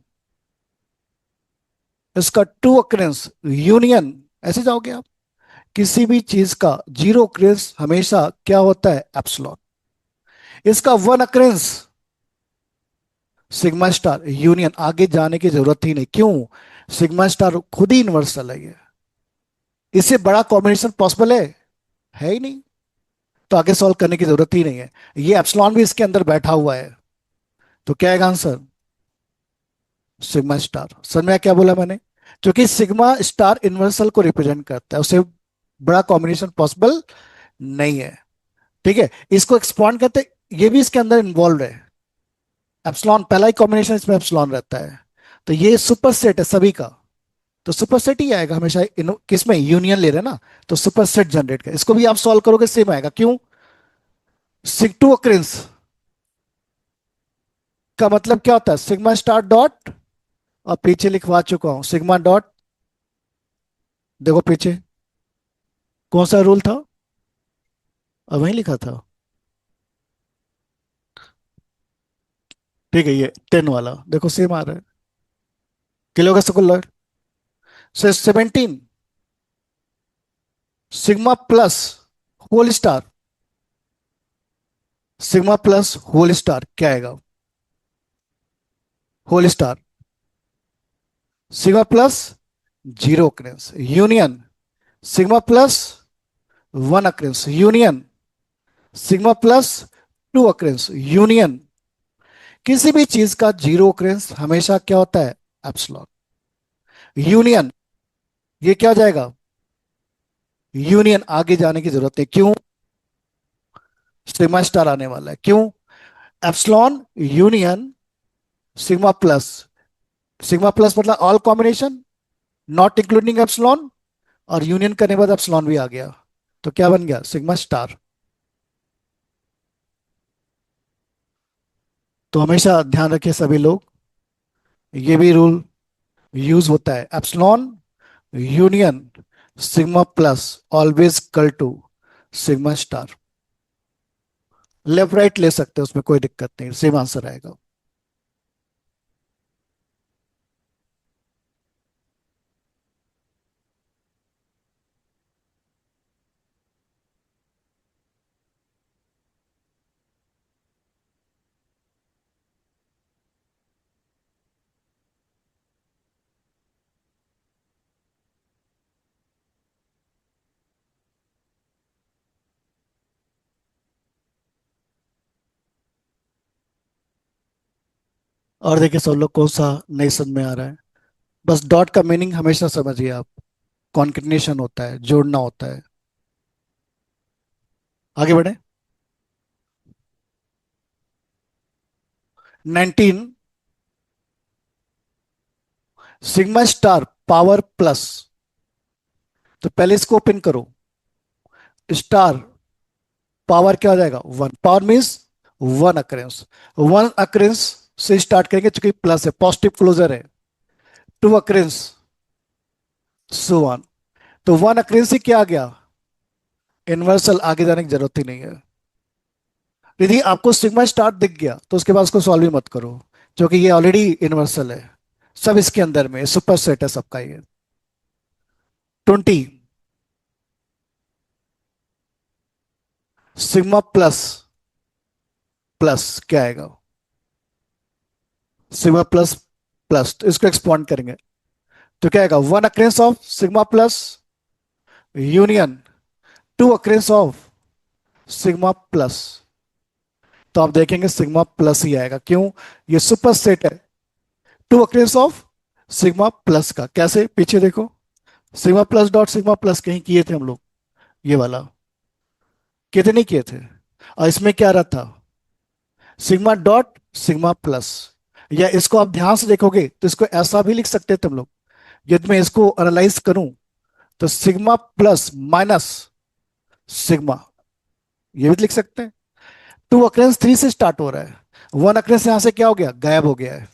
इसका टू occurrence, यूनियन। ऐसे जाओगे आप। किसी भी चीज का जीरो occurrence हमेशा क्या होता है, एप्सिलॉन। इसका one occurrence, sigma star, union. आगे जाने की जरूरत ही नहीं, क्यों? सिग्मा स्टार खुद ही इन्वर्सल है ये। इससे बड़ा कॉम्बिनेशन पॉसिबल है ही नहीं। तो आगे सॉल्व करने की जरूरत ही नहीं है। ये एप्सिलॉन भी इसके अंदर बैठा हुआ है। तो क्या आएगा आंसर? Sigma star. समझ में आया क्या बोला मैंने? क्योंकि सिग्मा स्टार इन्वर्सल को रिप्रेजेंट करता है, उससे बड़ा कॉम्बिनेशन पॉसिबल नहीं है। ठीक है, इसको एक्सपांड करते, ये भी इसके अंदर इन्वॉल्व है। एप्सिलॉन पहला ही कॉम्बिनेशन, इसमें एप्सिलॉन रहता है। तो ये सुपर सेट है सभी का। तो सुपर सेट ही आएगा हमेशा, किसमें यूनियन ले रहे हैं ना। तो सुपर सेट जनरेट कर, इसको भी आप सॉल्व करोगे सेम आएगा, क्यों? सिग टू occurrence का मतलब क्या होता है, सिग्मा स्टार डॉट, और पीछे लिखवा चुका हूं सिग्मा डॉट। देखो पीछे कौन सा रूल था, और वहीं लिखा था। ठीक है, ये 10 वाला देखो सेम आ रहा है। किलो का स्क्वायर से 17 sigma plus whole star. Sigma plus whole star क्या आएगा? Whole star. Sigma plus zero occurrence, union sigma plus one occurrence, union sigma plus two occurrence, union. किसी भी चीज का जीरो occurrence हमेशा क्या होता है, एप्सिलॉन। यूनियन, ये क्या हो जाएगा, यूनियन। आगे जाने की जरूरत है, क्यों? सिग्मा स्टार आने वाला है, क्यों? Epsilon union sigma plus. Sigma plus मतलब all combination, not including epsilon, और यूनियन करने के बाद एप्सिलॉन भी आ गया। तो क्या बन गया, सिग्मा स्टार। तो हमेशा ध्यान रखिए सभी लोग, ये भी रूल यूज होता है, epsilon union sigma plus always equal to sigma star. Left right ले सकते हैं, उसमें कोई दिक्कत नहीं, सेम आंसर आएगा। और देखिए सब लोग कौन सा नहीं समझ में आ रहा है। बस डॉट का मीनिंग हमेशा समझिए आप, कॉन्केटनेशन होता है, जोड़ना होता है। आगे बढ़े। 19 सिग्मा स्टार पावर प्लस। तो पहले इसको ओपन करो, स्टार पावर क्या हो जाएगा, one. Power means one occurrence, one occurrence से स्टार्ट करेंगे, चूंकि प्लस है, पॉजिटिव क्लोजर है। Two occurrence, so one. तो वन अक्रेंस से क्या आ गया, इन्वर्सल। आगे जाने की जरूरत ही नहीं है। यदि आपको सिग्मा स्टार दिख गया तो उसके बाद उसको सॉल्व ही मत करो, क्योंकि ये ऑलरेडी यूनिवर्सल है, सब इसके अंदर में सुपर सेट है सबका ये। 20। सिग्मा प्लस, प्लस क्या आएगा? सिग्मा प्लस, प्लस तो इसको एक्सपांड करेंगे तो क्या आएगा? One occurrence of sigma plus union two occurrence of sigma plus. तो आप देखेंगे सिग्मा प्लस ही आएगा, क्यों? ये सुपर सेट है two occurrence of sigma plus का। कैसे? पीछे देखो, sigma plus dot sigma plus कहीं किए थे हम लोग, ये वाला किए थे नहीं किए थे? और इसमें क्या रहा था? Sigma dot sigma plus. या इसको आप ध्यान से देखोगे तो इसको ऐसा भी लिख सकते थे हम लोग, यदि मैं इसको एनालाइज करूं तो सिग्मा प्लस माइनस सिग्मा, ये भी लिख सकते हैं। टू अक्रेंस थ्री से स्टार्ट हो रहा है, वन अक्रेंस यहां से क्या हो गया? गायब हो गया है।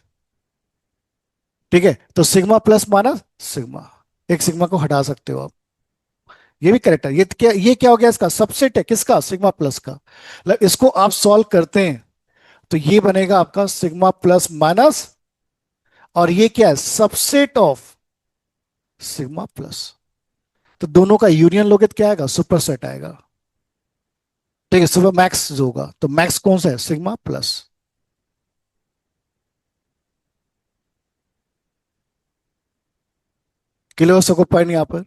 ठीक है, तो सिग्मा प्लस माइनस सिग्मा, एक सिग्मा को हटा सकते हो आप। ये भी करेक्ट है। ये क्या हो गया? इसका सबसेट है, किसका? सिग्मा प्लस का। मतलब इसको आप सॉल्व करते हैं तो ये बनेगा आपका सिग्मा प्लस माइनस, और ये क्या है? Subset of sigma plus. तो दोनों का यूनियन लोगे तो क्या आएगा? सुपर सेट आएगा। ठीक है, सुपर मैक्स जो होगा, तो मैक्स कौन सा है? Sigma plus. क्लियर? सबको पॉइंट यहाँ पर?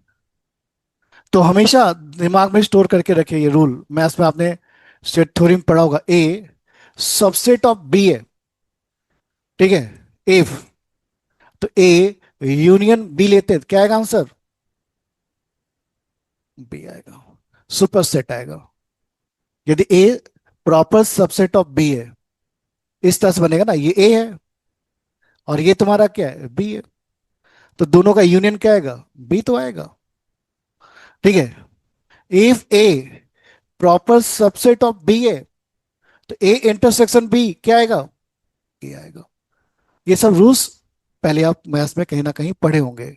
तो हमेशा दिमाग में स्टोर करके रखिए ये रूल, मैथ्स में आपने सेट थ्योरम पढ़ा होगा। ए सबसेट ऑफ बी है, ठीक है, इफ, तो ए यूनियन बी लेते हैं तो क्या आएगा आंसर? बी आएगा, सुपर सेट आएगा। यदि ए प्रॉपर सबसेट ऑफ बी है, इस तरह से बनेगा ना, ये ए है और ये तुम्हारा क्या है? बी है, तो दोनों का यूनियन क्या आएगा? बी तो आएगा। ठीक है, if A proper subset of B है तो ए इंटरसेक्शन बी क्या आएगा? ए आएगा। ये सब रूल्स पहले आप मैथ्स में कहीं ना कहीं पढ़े होंगे,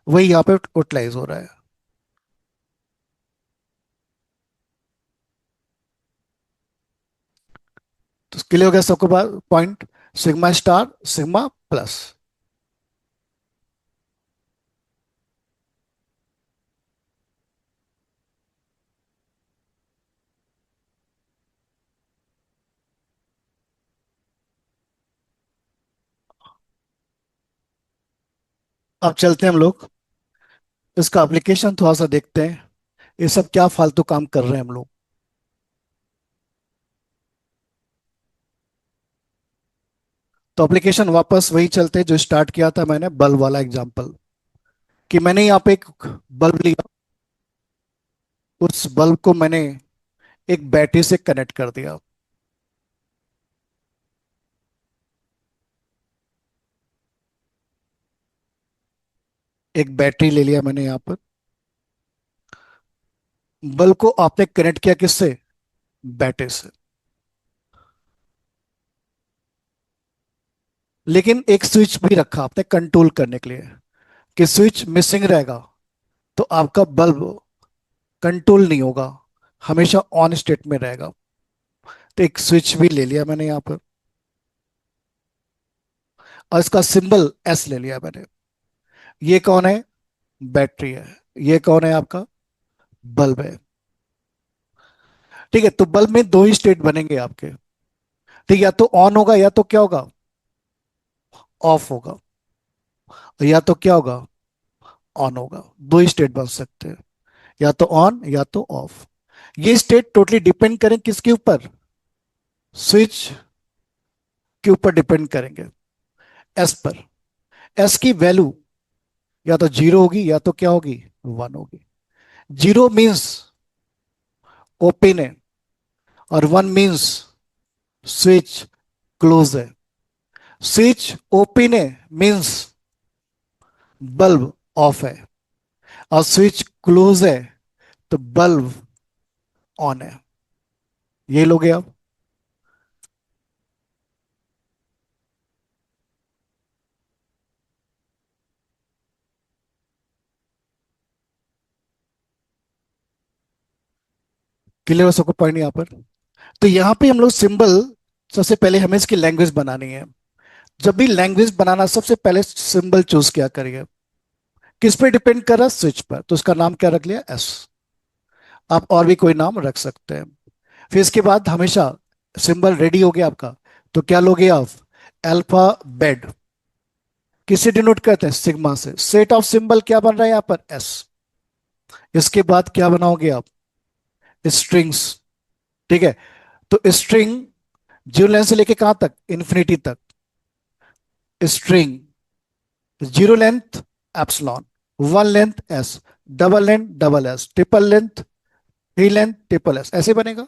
वही यहाँ पे यूटिलाइज हो रहा है। तो क्लियर हो गया सबको बात? Point sigma star sigma plus. अब चलते हैं हम लोग, इसका एप्लीकेशन थोड़ा सा देखते हैं, ये सब क्या फालतू काम कर रहे हैं हम लोग। तो एप्लीकेशन वापस वही चलते हैं जो स्टार्ट किया था मैंने, बल्ब वाला एग्जांपल। कि मैंने यहाँ पे एक बल्ब लिया, उस बल्ब को मैंने एक बैटरी से कनेक्ट कर दिया। एक बैटरी ले लिया मैंने यहाँ पर, बल्ब को आपने कनेक्ट किया किससे? बैटरी से। लेकिन एक स्विच भी रखा आपने कंट्रोल करने के लिए, कि स्विच मिसिंग रहेगा तो आपका बल्ब कंट्रोल नहीं होगा, हमेशा ऑन स्टेट में रहेगा। तो एक स्विच भी ले लिया मैंने यहाँ पर, और इसका सिंबल एस ले लिया मैंने। ये कौन है? बैटरी है। ये कौन है? आपका बल्ब है। ठीक है, तो बल्ब में दो ही स्टेट बनेंगे आपके। ठीक, या तो ऑन होगा या तो क्या होगा? ऑफ होगा। या तो क्या होगा? ऑन होगा। दो ही स्टेट बन सकते हैं, या तो ऑन या तो ऑफ। ये स्टेट टोटली डिपेंड करें किसके ऊपर? स्विच के ऊपर डिपेंड करेंगे, एस पर। एस की वैल्यू या तो जीरो होगी या तो क्या होगी? वन होगी। जीरो मीन्स ओपन है, और वन मीन्स स्विच क्लोज है। स्विच ओपन है मीन्स बल्ब ऑफ है, और स्विच क्लोज है तो बल्ब ऑन है। ये लोगे आप? क्लियर हो सबको पॉइंट यहाँ पर? तो यहां पे हम लोग सिंबल, सबसे पहले हमें इसकी लैंग्वेज बनानी है। जब भी लैंग्वेज बनाना, सबसे पहले सिंबल चूज किया करिए। किस पे डिपेंड कर रहा है? स्विच पर, तो उसका नाम क्या रख लिया? एस। आप और भी कोई नाम रख सकते हैं। फिर इसके बाद हमेशा सिंबल रेडी हो गया आपका, तो क्या लोगे आप? Alpha bed. किससे डिनोट करते हैं? सिग्मा से। सेट ऑफ सिंबल क्या बन रहा है यहां पर? एस। इसके बाद क्या बनाओगे आप? स्ट्रिंग्स। ठीक है। तो स्ट्रिंग, जीरो लेंथ से लेके कहां तक? इन्फिनिटी तक। String zero length epsilon, one length S, double length double S, triple length three length triple S, ऐसे बनेगा।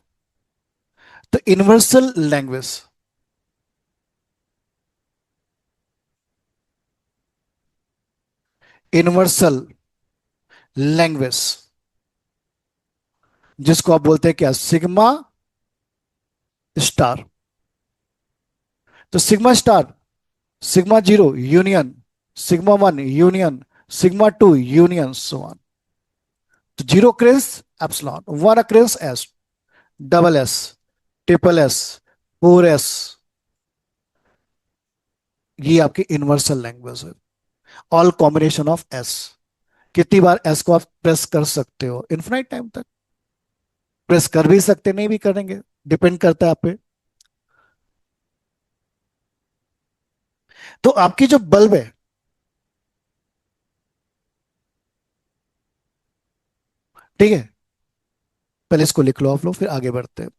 तो यूनिवर्सल लैंग्वेज, यूनिवर्सल लैंग्वेज जिसको आप बोलते हैं क्या? Sigma star. तो sigma star, sigma zero union, sigma one union, sigma two union, so on. तो zero occurrence epsilon, one occurrence S, double S, triple S, four S, ये आपकी universal language है। All combination of S. कितनी बार S को आप press कर सकते हो? इन्फिनाइट टाइम तक। प्रेस कर भी सकते, नहीं भी करेंगे, डिपेंड करता है आप पे। तो आपकी जो बल्ब है, ठीक है, पहले इसको लिख लो आप लोग, फिर आगे बढ़ते हैं।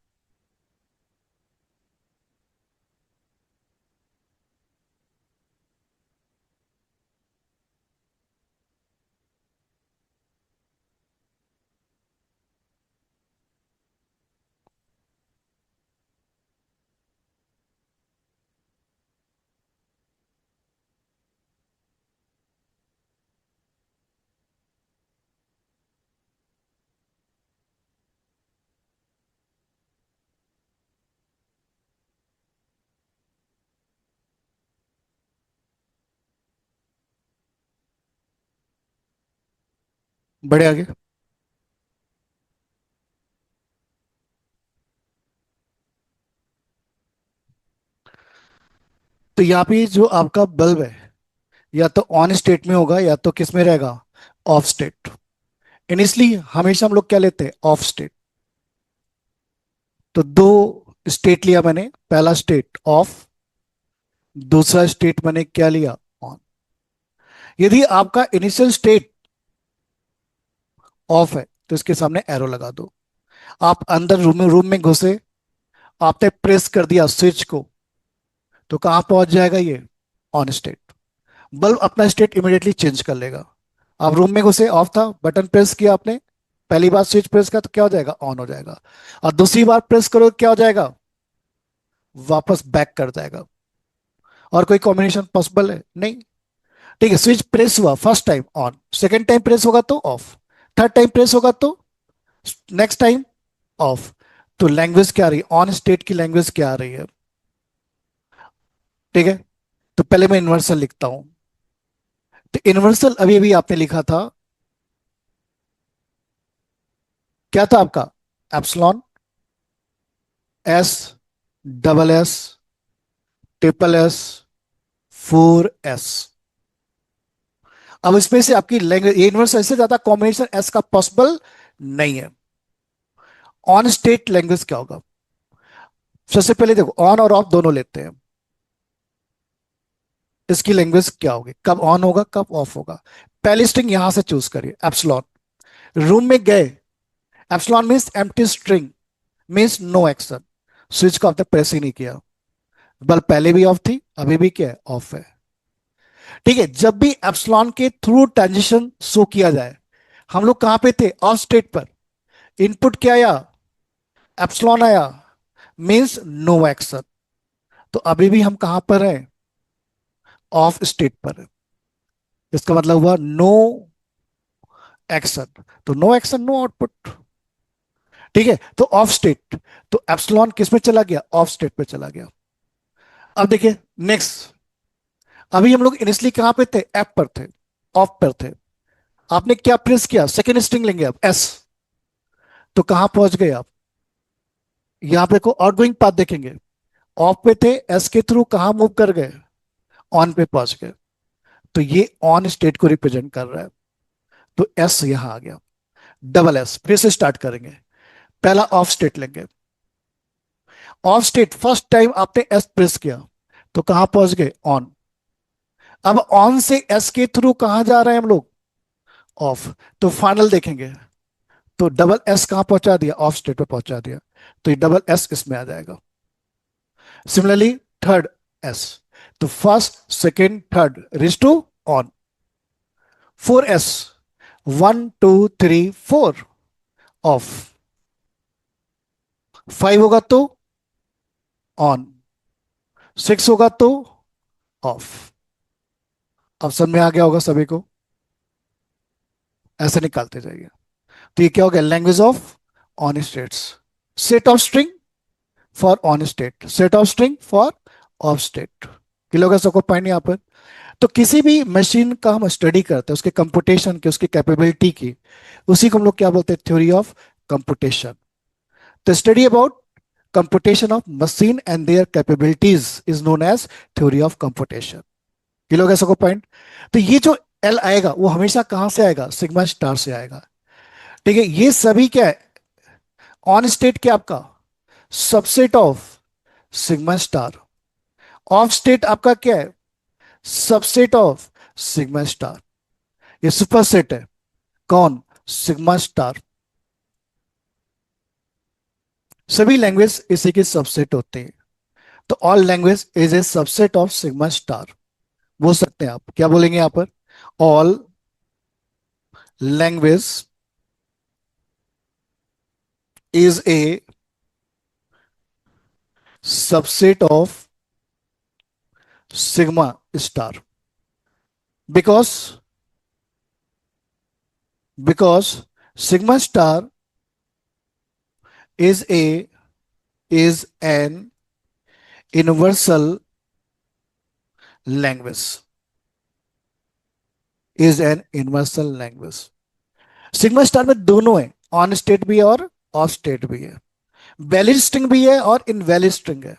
बढ़े आगे। तो यहाँ पे जो आपका बल्ब है, या तो ऑन स्टेट में होगा या तो किस में रहेगा? Of state. इनिशियली हमेशा हम लोग क्या लेते हैं? Of state. तो दो स्टेट लिया मैंने, पहला स्टेट ऑफ, दूसरा स्टेट मैंने क्या लिया? ऑन। यदि आपका इनिशियल स्टेट ऑफ है तो इसके सामने एरो लगा दो। आप अंदर रूम में घुसे, आपने प्रेस कर दिया स्विच को, तो कहां पहुंच जाएगा ये? On state. बल्ब अपना स्टेट इमीडिएटली चेंज कर लेगा। आप रूम में घुसे, ऑफ था, बटन प्रेस किया आपने, पहली बार स्विच प्रेस किया तो क्या हो जाएगा? ऑन हो जाएगा। और दूसरी बार प्रेस करो क्या हो जाएगा? वापस बैक कर जाएगा। और कोई कॉम्बिनेशन पॉसिबल है? नहीं। ठीक है, स्विच प्रेस हुआ first time on, second time press होगा तो ऑफ, थर्ड टाइम प्रेस होगा तो नेक्स्ट टाइम ऑफ। तो लैंग्वेज क्या आ रही है? ऑन स्टेट की लैंग्वेज क्या आ रही है? ठीक है। तो पहले मैं यूनिवर्सल लिखता हूं। तो यूनिवर्सल अभी अभी आपने लिखा था, क्या था आपका? Epsilon, S, double S, triple S, four S. अब इसमें से आपकी लैंग्वेज यूनिवर्सल से ज्यादा कॉम्बिनेशन एस का पॉसिबल नहीं है। ऑन स्टेट लैंग्वेज क्या होगा? सबसे पहले देखो, ऑन और ऑफ दोनों लेते हैं। इसकी लैंग्वेज क्या होगी? कब ऑन होगा, कब ऑफ होगा? पहली स्ट्रिंग यहां से चूज करिए, एप्सिलॉन। रूम में गए, epsilon means empty string, means no action. Switch को आपने प्रेस ही नहीं किया, बल्ब पहले भी ऑफ थी, अभी भी क्या है? ऑफ है। ठीक है। जब भी एप्सिलॉन के थ्रू ट्रांजिशन शो किया जाए, हम लोग कहां पे थे? ऑफ स्टेट पर। इनपुट क्या आया? एप्सिलॉन आया, मीन्स नो एक्शन। तो अभी भी हम कहां पर हैं? ऑफ स्टेट पर है। इसका मतलब हुआ नो एक्शन। तो नो एक्शन, नो आउटपुट। ठीक है। तो ऑफ स्टेट, तो एप्सिलॉन किस में चला गया? ऑफ स्टेट पे चला गया। अब देखिए नेक्स्ट, अभी हम लोग इनिशियली कहां पे थे? एफ पर थे, ऑफ पर थे। आपने क्या प्रेस किया? सेकेंड स्ट्रिंग लेंगे आप, एस। तो कहां पहुंच गए आप? यहाँ पे को आउटगोइंग पाथ देखेंगे, ऑफ पे थे, एस के थ्रू कहाँ मूव कर गए, ऑन पे पहुंच गए। तो ये ऑन स्टेट को रिप्रेजेंट कर रहा है। तो एस यहां आ गया। डबल एस फिर से स्टार्ट करेंगे। पहला ऑफ स्टेट लेंगे। ऑफ स्टेट फर्स्ट टाइम आपने एस प्रेस किया तो कहां पहुंच गए, ऑन। अब ऑन से एस के थ्रू कहां जा रहे हैं हम लोग, ऑफ। तो फाइनल देखेंगे तो डबल एस कहां पहुंचा दिया, ऑफ स्टेट पे पहुंचा दिया। तो ये डबल एस इसमें आ जाएगा। सिमिलरली थर्ड एस, तो फर्स्ट सेकेंड थर्ड रिज to on. Four S, one two three four, off. Five होगा तो ऑन, सिक्स होगा तो ऑफ। अब समझ में आ गया होगा सभी को। ऐसे निकालते जाइए। तो ये क्या हो गया, language of on states. Set of string for on state, set of string for of state. Clear होगा सबको पॉइंट यहाँ पर। तो किसी भी मशीन का हम स्टडी करते हैं, उसके कंप्यूटेशन की, उसकी कैपेबिलिटी की, उसी को हम लोग क्या बोलते हैं, थ्योरी ऑफ कंप्यूटेशन। तो study about computation of machine and their capabilities is known as theory of computation. Clear होगा सबको पॉइंट। तो ये जो एल आएगा वो हमेशा कहां से आएगा, सिग्मा स्टार से आएगा। ठीक है, ये सभी क्या है, ऑन स्टेट क्या आपका subset of sigma star. Of state आपका क्या है, सबसेट ऑफ सिग्मा स्टार। ये सुपर सेट है, कौन, सिग्मा स्टार। सभी लैंग्वेज इसी के सबसेट होते हैं। तो all language is a subset of sigma star. बोल सकते हैं आप, क्या बोलेंगे यहां पर, all language is a subset of sigma star. Because because sigma star is a is an universal language, is an universal language। Sigma star में दोनों है, ऑन स्टेट भी है और ऑफ स्टेट भी है, वैलिड स्ट्रिंग भी है और इनवैलिड स्ट्रिंग है।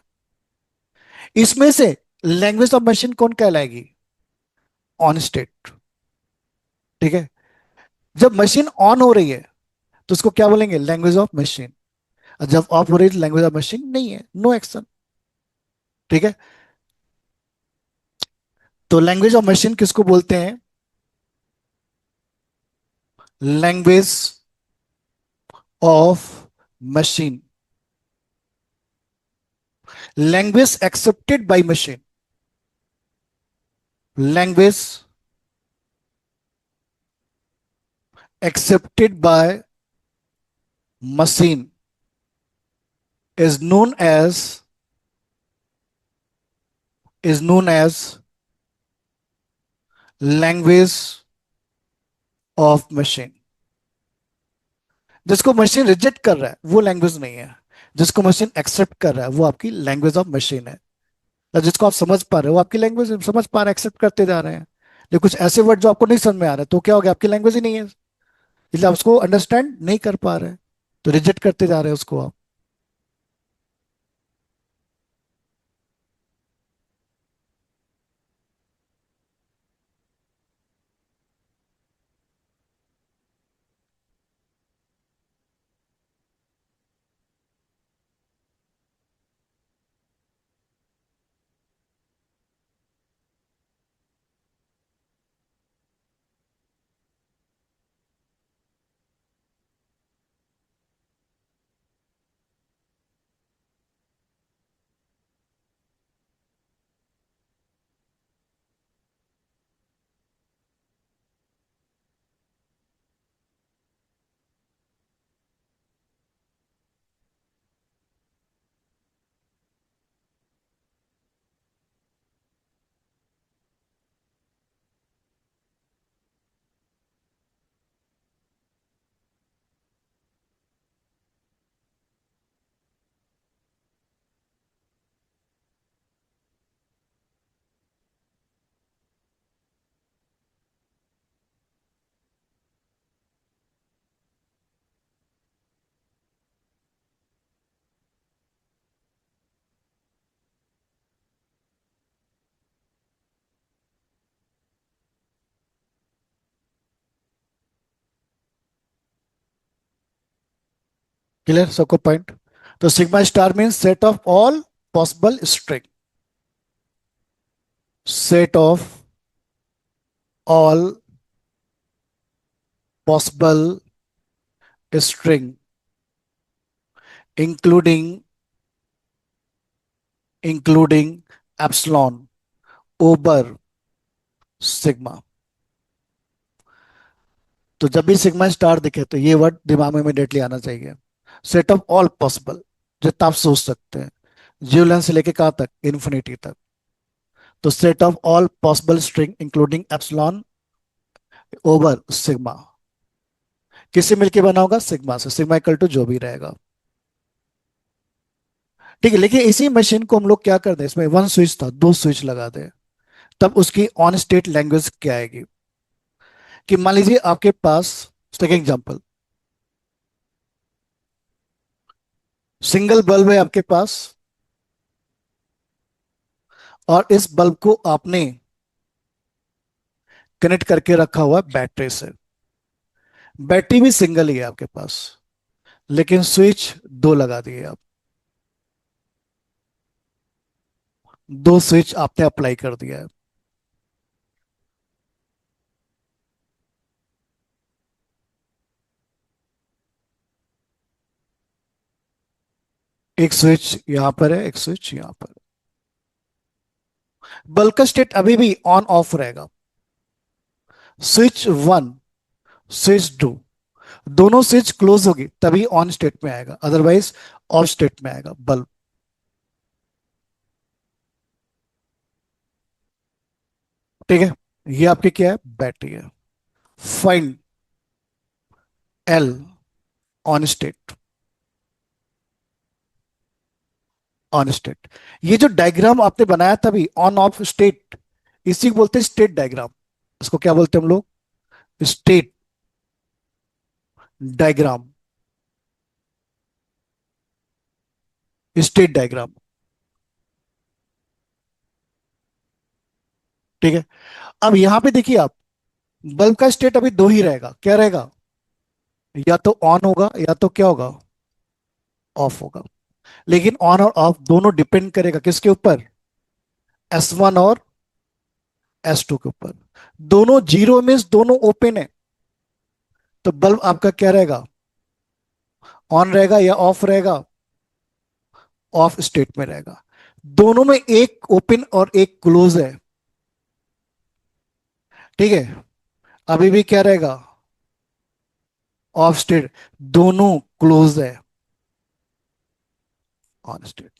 इसमें से लैंग्वेज ऑफ मशीन कौन कहलाएगी, ऑन स्टेट। ठीक है, जब मशीन ऑन हो रही है तो उसको क्या बोलेंगे, लैंग्वेज ऑफ मशीन। और जब ऑफ हो रही है लैंग्वेज ऑफ मशीन नहीं है, नो एक्शन। ठीक है, तो लैंग्वेज ऑफ मशीन किसको बोलते हैं, language of machine, language accepted by machine, language accepted by machine is known as language of machine। जिसको मशीन रिजेक्ट कर रहा है वो लैंग्वेज नहीं है, जिसको मशीन एक्सेप्ट कर रहा है वो आपकी लैंग्वेज ऑफ मशीन है। तो जिसको आप समझ पा रहे हो वो आपकी लैंग्वेज समझ पा रहे हैं, एक्सेप्ट करते जा रहे हैं। लेकिन कुछ ऐसे वर्ड जो आपको नहीं समझ में आ रहे तो क्या हो गया, आपकी लैंग्वेज ही नहीं है, इसलिए आप उसको अंडरस्टैंड नहीं कर पा रहे हैं, तो रिजेक्ट करते जा रहे हैं उसको आप। क्लियर सबको पॉइंट? तो sigma star means set of all possible string, set of all possible string including including epsilon over sigma. तो जब भी सिग्मा स्टार दिखे तो ये वर्ड दिमाग में इमीडिएटली आना चाहिए, सेट ऑफ ऑल पॉसिबल, जितना आप सोच सकते हैं, जीरो लेंथ से लेके कहां तक, इन्फिनिटी तक। तो set of all possible string including epsilon over sigma, किससे मिलके बना होगा, सिग्मा से, सिग्मा इक्वल टू जो भी रहेगा। ठीक है, लेकिन इसी मशीन को हम लोग क्या कर दें, इसमें वन स्विच था, दो स्विच लगा दे, तब उसकी ऑन स्टेट लैंग्वेज क्या आएगी? कि मान लीजिए आपके पास, सेकेंड एग्जांपल, सिंगल बल्ब है आपके पास, और इस बल्ब को आपने कनेक्ट करके रखा हुआ है बैटरी से। बैटरी भी सिंगल ही है आपके पास, लेकिन स्विच दो लगा दिए आप, दो स्विच आपने अप्लाई कर दिया है। एक स्विच यहां पर है, एक स्विच यहां पर। बल्ब का स्टेट अभी भी ऑन ऑफ रहेगा, स्विच वन, स्विच टू, दोनों स्विच क्लोज होगी तभी ऑन स्टेट में आएगा, अदरवाइज ऑफ स्टेट में आएगा बल्ब। ठीक है, ये आपकी क्या है, बैटरी है। Find L on state, on state. ये जो डायग्राम आपने बनाया था अभी, ऑन ऑफ स्टेट, इसी को बोलते हैं स्टेट डायग्राम। इसको क्या बोलते हैं हम लोग, स्टेट डायग्राम, स्टेट डायग्राम। ठीक है, अब यहां पे देखिए आप, बल्ब का स्टेट अभी दो ही रहेगा, क्या रहेगा, या तो ऑन होगा या तो क्या होगा, ऑफ होगा। लेकिन ऑन और ऑफ दोनों डिपेंड करेगा किसके ऊपर, S1 और S2 के ऊपर। दोनों जीरो में दोनों ओपन है, तो बल्ब आपका क्या रहेगा, ऑन रहेगा या ऑफ रहेगा, ऑफ स्टेट में रहेगा। दोनों में एक ओपन और एक क्लोज है। ठीक है, अभी भी क्या रहेगा, ऑफ स्टेट, दोनों क्लोज है, ऑन स्टेट।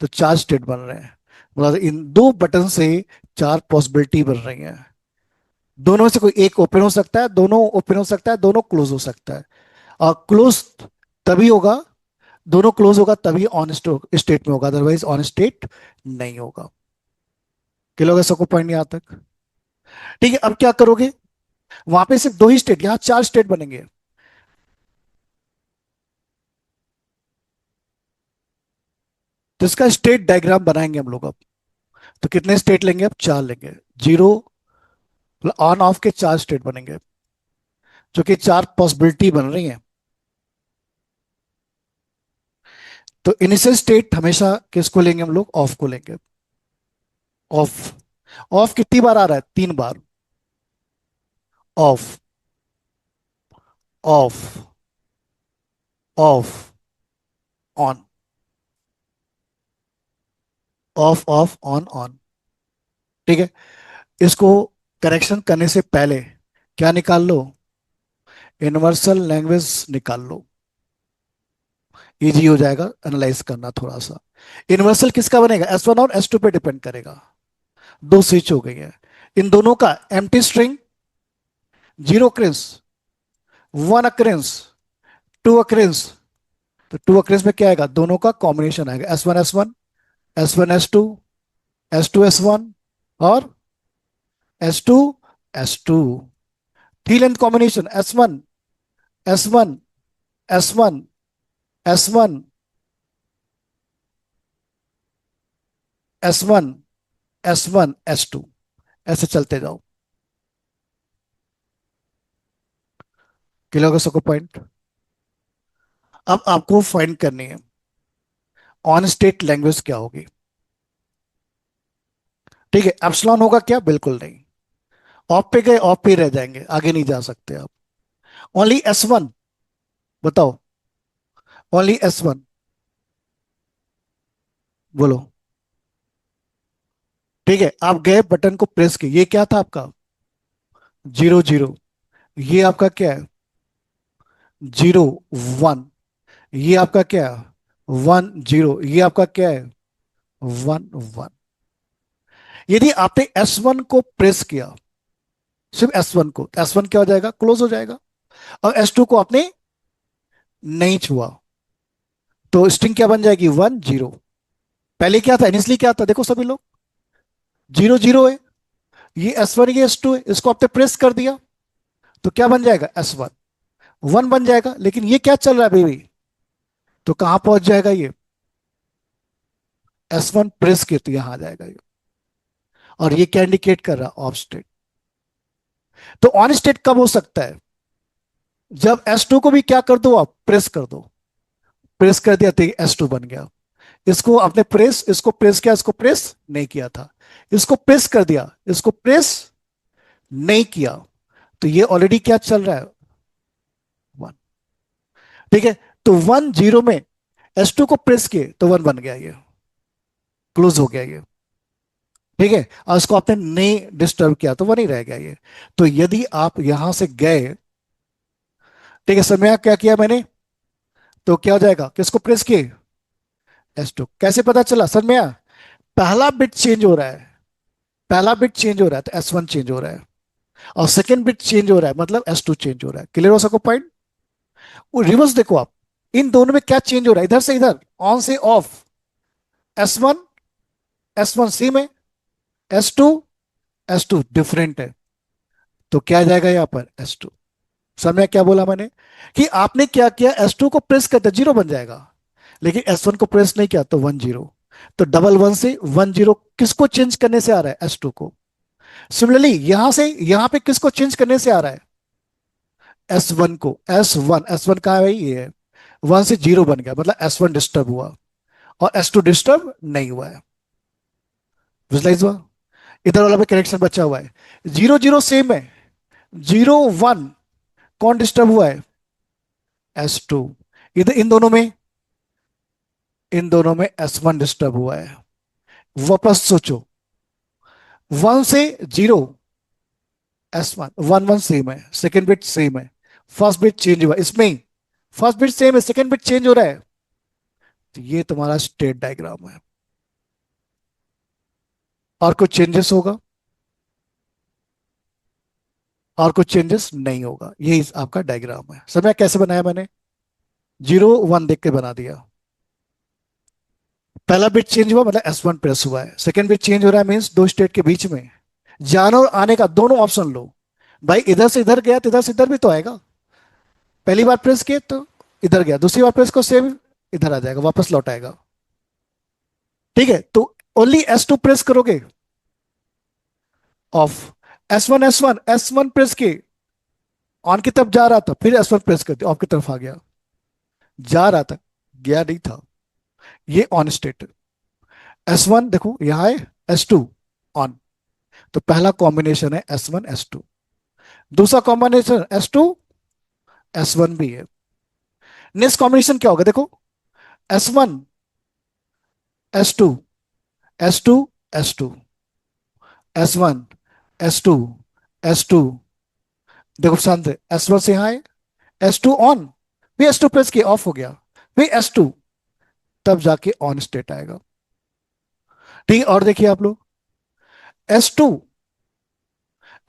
तो चार स्टेट बन रहे हैं, मतलब इन दो बटन से चार पॉसिबिलिटी बन रही हैं। दोनों में से कोई एक ओपन हो सकता है, दोनों ओपन हो सकता है, दोनों क्लोज हो सकता है। और क्लोज तभी होगा, दोनों क्लोज होगा तभी ऑन स्टेट में होगा, अदरवाइज ऑन स्टेट नहीं होगा। कि लोग सबको पॉइंट नहीं आता तक? ठीक है, अब क्या करोगे, वहां पे सिर्फ दो ही स्टेट, यहां चार स्टेट बनेंगे। तो इसका स्टेट डायग्राम बनाएंगे हम लोग अब। तो कितने स्टेट लेंगे, अब चार लेंगे, जीरो, ऑन ऑफ के चार स्टेट बनेंगे, जो कि चार पॉसिबिलिटी बन रही हैं। तो इनिशियल स्टेट हमेशा किसको लेंगे हम लोग, ऑफ को लेंगे। ऑफ, ऑफ कितनी बार आ रहा है, तीन बार, off, off, off, on, off off on on. ठीक है, इसको करेक्शन करने से पहले क्या निकाल लो, यूनिवर्सल लैंग्वेज निकाल लो, इजी हो जाएगा एनालाइज करना थोड़ा सा। यूनिवर्सल किसका बनेगा, S1 और S2 पे डिपेंड करेगा। दो स्विच हो गई है, इन दोनों का empty string, zero occurrence, one occurrence, two occurrence. तो टू अक्रेंस में क्या आएगा, दोनों का कॉम्बिनेशन आएगा, S1 S1, S1 S2, S2 S1, और S2 S2। Three length combination, S1 S1 S1 S1 S1 S1 S2, ऐसे चलते जाओ। क्लियर होगा सबको पॉइंट? अब आपको फाइंड करनी है ऑन स्टेट लैंग्वेज क्या होगी। ठीक है, एप्सिलॉन होगा क्या? बिल्कुल नहीं। ऑफ पे गए, ऑफ पे रह जाएंगे, आगे नहीं जा सकते आप। Only S1। बताओ, ओनली S1। बोलो। ठीक है, आप गए बटन को प्रेस किए, ये क्या था आपका? 0 0। ये आपका क्या है? 0 1। ये आपका क्या है? 1 0। ये आपका क्या है? 1 1। यदि आपने S1 को प्रेस किया, सिर्फ S1 को, तो S1 क्या हो जाएगा? क्लोज हो जाएगा। और S2 को आपने नहीं छुआ, तो स्ट्रिंग क्या बन जाएगी? 1 0। पहले क्या था? इनिशियली क्या था? देखो सभी लोग, 0 0 है। ये S1, ये S2 है, इसको आपने प्रेस कर दिया, तो क्या बन जाएगा? S1 1 बन जाएगा। लेकिन ये क्या चल रहा है बेबी? तो कहां पहुंच जाएगा ये? S1 प्रेस किया तो यहां आ जाएगा ये। और ये क्या इंडिकेट कर रहा है? Of state. तो ऑन स्टेट कब हो सकता है? जब S2 को भी क्या कर दो, आप प्रेस कर दो। प्रेस कर दिया तो S2 बन गया। इसको आपने प्रेस, इसको प्रेस किया, इसको प्रेस नहीं किया था, इसको प्रेस कर दिया, इसको प्रेस नहीं किया, तो ये ऑलरेडी क्या चल रहा है? 1। ठीक है, तो 1 0 में S2 को प्रेस किए तो 1 बन गया, ये क्लोज हो गया ये। ठीक है, और उसको आपने नहीं डिस्टर्ब किया तो 1 ही रह गया ये। तो यदि आप यहां से गए, ठीक है, समय क्या किया मैंने, तो क्या हो जाएगा? किसको प्रेस किए? S2। कैसे पता चला? समय पहला बिट चेंज हो रहा है, पहला बिट चेंज हो रहा है तो S1 चेंज हो रहा है, और सेकंड बिट चेंज हो रहा है मतलब S2 चेंज हो रहा है। क्लियर हो सको पॉइंट? वो रिवर्स देखो आप, इन दोनों में क्या चेंज हो रहा है? इधर से इधर, ऑन से ऑफ। S1, S1 सेम है, S2, S2 डिफरेंट है। तो क्या आ जाएगा यहां पर? S2। समय क्या बोला मैंने कि आपने क्या किया? S2 को प्रेस करते 0 बन जाएगा, लेकिन S1 को प्रेस नहीं किया तो 1 0। तो डबल 1 से 1 0 किसको चेंज करने से आ रहा है? S2 को। सिमिलरली यहां से यहां पे किसको चेंज करने से आ रहा है? S1 को। S1 कहा है भाई? ये है। 1 से 0 बन गया मतलब S1 डिस्टर्ब हुआ, और S2 डिस्टर्ब नहीं हुआ है। विजुलाइज हुआ? इधर वाला पे कनेक्शन बचा हुआ है। 0 0 सेम है, 0 1 कौन डिस्टर्ब हुआ है? S2। इधर इन दोनों में S1 डिस्टर्ब हुआ है। वापस सोचो, 1 से 0, S1 1 1 सेम है, सेकेंड बिट सेम है, फर्स्ट बिट चेंज हुआ इसमें ही। फर्स्ट बिट सेम है, सेकेंड बिट चेंज हो रहा है। तो ये तुम्हारा स्टेट डायग्राम है। और कुछ चेंजेस होगा? और कुछ चेंजेस नहीं होगा। यही आपका डायग्राम है। समय कैसे बनाया मैंने? 0 1 देख के बना दिया। पहला बिट चेंज हुआ मतलब S1 प्रेस हुआ है, सेकंड बिट चेंज हो रहा है मीन्स दो स्टेट के बीच में जाने और आने का दोनों ऑप्शन लो। भाई इधर से इधर गया तो इधर से इधर भी तो आएगा। पहली बार प्रेस किए तो इधर गया, दूसरी बार प्रेस को सेम इधर आ जाएगा, वापस लौट आएगा। ठीक है, तो ओनली S2 प्रेस करोगे, ऑफ। S1 प्रेस किए, ऑन की तरफ जा रहा था, फिर S1 प्रेस कर दिया, ऑफ की तरफ आ गया। जा रहा था, गया नहीं था, ये ऑन स्टेट। S1 देखो यहां है, S2 ऑन। तो पहला कॉम्बिनेशन है S1 S2। दूसरा कॉम्बिनेशन S2 S1 भी है। नेक्स्ट कॉम्बिनेशन क्या होगा? देखो, S1 S2 S2 S2 S1 S2 S2। देखो शांत है, S1 से यहां है, S2 ऑन, फिर S2 प्रेस किया, ऑफ हो गया, फिर S2, तब जाके ऑन स्टेट आएगा। ठीक है, और देखिए आप लोग, S2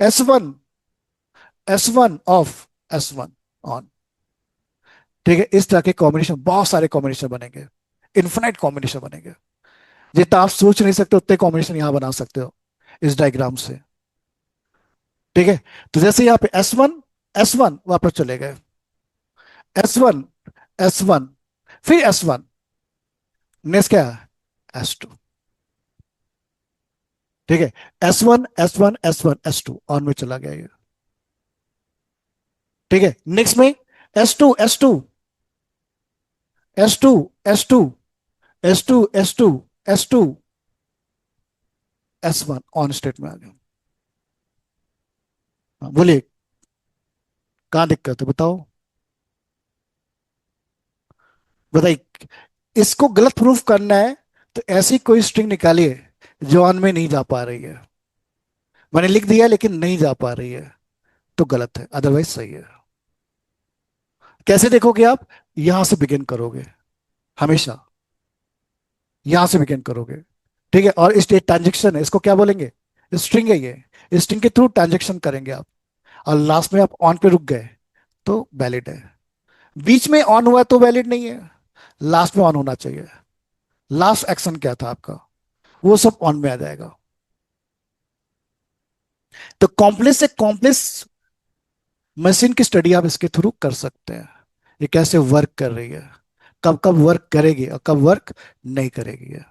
S1 S1 of, S1 on. ठीक है, इस तरह के कॉम्बिनेशन, बहुत सारे कॉम्बिनेशन बनेंगे, इन्फिनाइट कॉम्बिनेशन बनेंगे। जितना आप सोच नहीं सकते उतने कॉम्बिनेशन यहां बना सकते हो इस डायग्राम से। ठीक है, तो जैसे यहां पे S1 वापस चले गए, S1 फिर S1, नेक्स्ट क्या है? S2। ठीक है, S1 ऑन में चला गया ये। ठीक है, नेक्स्ट में S2 S2, S2, S2, S2, S2, S1 on state में आ गया। हाँ, बोलिए, कहाँ दिक्कत है बताओ। बताइए, इसको गलत प्रूफ करना है तो ऐसी कोई स्ट्रिंग निकालिए जो ऑन में नहीं जा पा रही है। मैंने लिख दिया लेकिन नहीं जा पा रही है, तो गलत है, अदरवाइज सही है। कैसे देखोगे आप? यहां से बिगिन करोगे, हमेशा यहां से बिगिन करोगे। ठीक है, और इस ट्रांजेक्शन है, इसको क्या बोलेंगे? स्ट्रिंग है ये, स्ट्रिंग के थ्रू ट्रांजेक्शन करेंगे आप, और लास्ट में आप ऑन पे रुक गए तो वैलिड है। बीच में ऑन हुआ तो वैलिड नहीं है, लास्ट में ऑन होना चाहिए। लास्ट एक्शन क्या था आपका, वो सब ऑन में आ जाएगा। तो कॉम्प्लेक्स से कॉम्प्लेक्स मशीन की स्टडी आप इसके थ्रू कर सकते हैं, ये कैसे वर्क कर रही है, कब कब वर्क करेगी और कब वर्क नहीं करेगी है।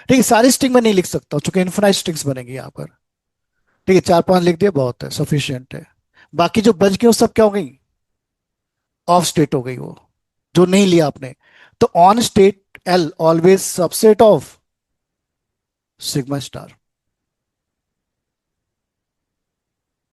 ठीक है, सारी स्ट्रिंग में नहीं लिख सकता चूंकि इन्फिनाइट स्ट्रिंग्स बनेगी यहाँ पर। ठीक है, चार पांच लिख दिया बहुत है, सफिशियंट है। बाकी जो बच गए वो सब क्या हो गई? ऑफ स्टेट हो गई वो, जो नहीं लिया आपने। तो on state L always subset of sigma star.